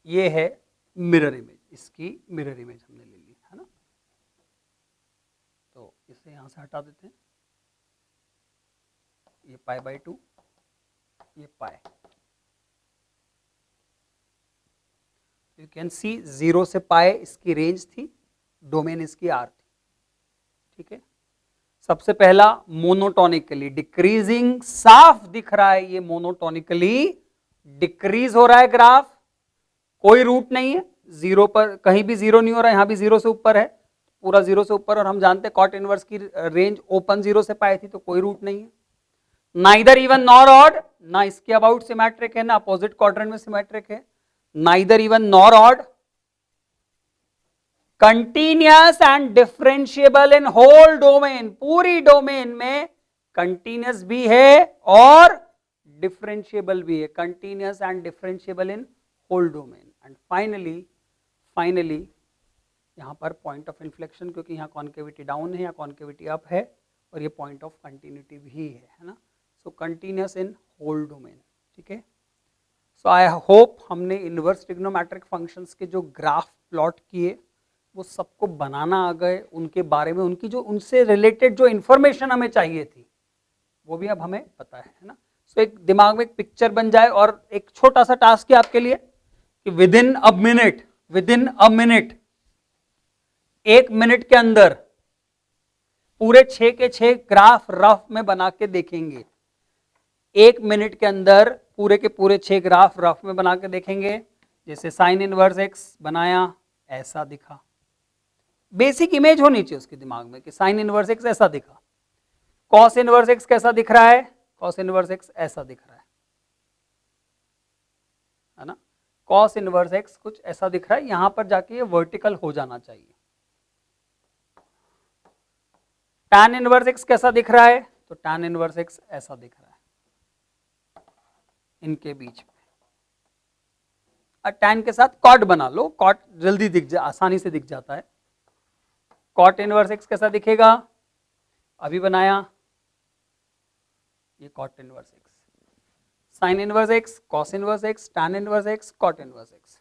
ये है मिरर इमेज, इसकी मिरर इमेज हमने ले ली है ना. तो इसे यहां से हटा देते हैं. ये π/2, ये पाई. यू कैन सी 0 से पाई इसकी रेंज थी, डोमेन इसकी आर थी. ठीक है, सबसे पहला मोनोटोनिकली डिक्रीजिंग, साफ दिख रहा है ये मोनोटोनिकली डिक्रीज हो रहा है ग्राफ. कोई रूट नहीं है, 0 पर कहीं भी 0 नहीं हो रहा है, यहां भी 0 से ऊपर है, पूरा 0 से ऊपर. और हम जानते हैं कॉट इनवर्स की रेंज ओपन 0 से पाई थी, तो कोई रूट नहीं है. नाइदर इवन नॉर ऑड, ना इसके अबाउट सिमेट्रिक है ना अपोजिट क्वाड्रेंट में सिमेट्रिक है. Neither even nor odd, continuous and differentiable in whole domain. पूरी डोमेन में कंटिन्यूअस भी है और डिफरेंशिएबल भी है. Continuous and differentiable in whole domain. And finally यहां पर पॉइंट ऑफ इन्फ्लेक्शन, क्योंकि यहां कॉन्केविटी डाउन है या कॉन्केविटी अप है, और ये पॉइंट ऑफ कंटिन्यूटी भी है ना. सो कंटिन्यूअस इन होल डोमेन. ठीक है, सो आई होप हमने इनवर्स ट्रिग्नोमेट्रिक फंक्शंस के जो ग्राफ प्लॉट किए वो सबको बनाना आ गए, उनके बारे में उनकी जो उनसे रिलेटेड जो इंफॉर्मेशन हमें चाहिए थी वो भी अब हमें पता है ना. सो एक दिमाग में एक पिक्चर बन जाए. और एक छोटा सा टास्क है आपके लिए कि with in a minute, 1 minute के अंदर पूरे 6 के 6 ग्राफ रफ में बना के देखेंगे. 1 मिनट के अंदर पूरे के पूरे 6 ग्राफ रफ में बना के देखेंगे. जैसे साइन इनवर्स एक्स बनाया, ऐसा दिखा. बेसिक इमेज होनी चाहिए उसके दिमाग में कि साइन इनवर्स एक्स ऐसा दिखा. कॉस इनवर्स एक्स कैसा दिख रहा है? कॉस इनवर्स एक्स ऐसा दिख रहा है ना. कॉस इनवर्स एक्स कुछ ऐसा दिख रहा है. यहां पर जाके ये वर्टिकल हो जाना चाहिए. tan इनवर्स x कैसा दिख रहा है? तो tan इनवर्स x ऐसा दिख रहा है इनके बीच में। और tan के साथ cot बना लो, cot जल्दी आसानी से दिख जाता है। cot इनवर्स x कैसा दिखेगा? अभी बनाया, ये cot inverse x, sin inverse x, cos inverse x, tan inverse x, cot inverse x।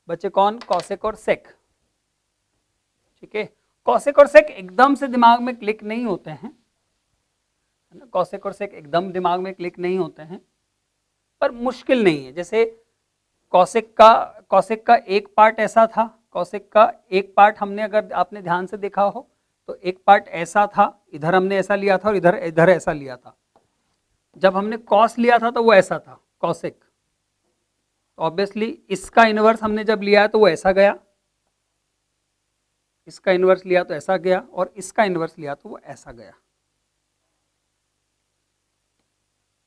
बच्चे कौन? cosec और sec। ठीक है, cosec और sec एकदम से दिमाग में क्लिक नहीं होते हैं, है ना। cosec और sec एकदम दिमाग में क्लिक नहीं होते हैं, पर मुश्किल नहीं है। जैसे cosec का एक पार्ट ऐसा था, cosec का एक पार्ट हमने, अगर आपने ध्यान से देखा हो तो एक पार्ट ऐसा था, इधर हमने ऐसा लिया था और इधर ऐसा लिया था। जब हमने cos लिया था तो वो ऐसा था cosec, तो ऑब्वियसली इसका इनवर्स हमने जब लिया तो वो ऐसा गया, इसका इनवर्स लिया तो ऐसा गया, और इसका इनवर्स लिया तो वो ऐसा गया।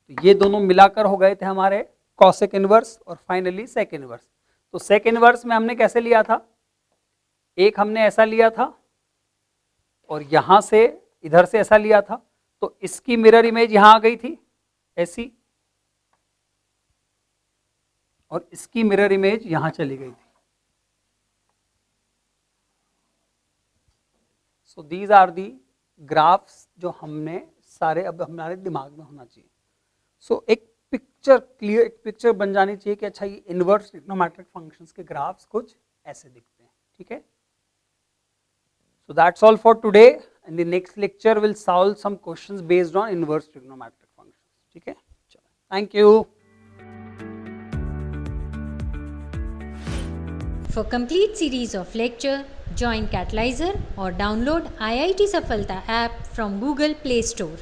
तो ये दोनों मिलाकर हो गए थे हमारे cosec इनवर्स और फाइनली sec इनवर्स। तो sec इनवर्स में हमने कैसे लिया था? एक हमने ऐसा लिया था और यहां से इधर से ऐसा लिया था, तो इसकी मिरर इमेज यहां आ गई थी ऐसी, और इसकी मिरर इमेज यहां चली गई थी। So these are the graphs जो हमने सारे अब हमारे दिमाग में होना चाहिए। सो एक पिक्चर क्लियर, एक पिक्चर बन जानी चाहिए कि अच्छा ये इनवर्स ट्रिग्नोमेट्रिक फंक्शंस के ग्राफ्स कुछ ऐसे दिखते हैं। ठीक है, so that's all for today. In the next lecture will solve some questions based on inverse trigonometric functions. ठीक है, चलो, thank you. For complete series of lecture, join Catalyzer or download IIT Safalta app from Google Play Store.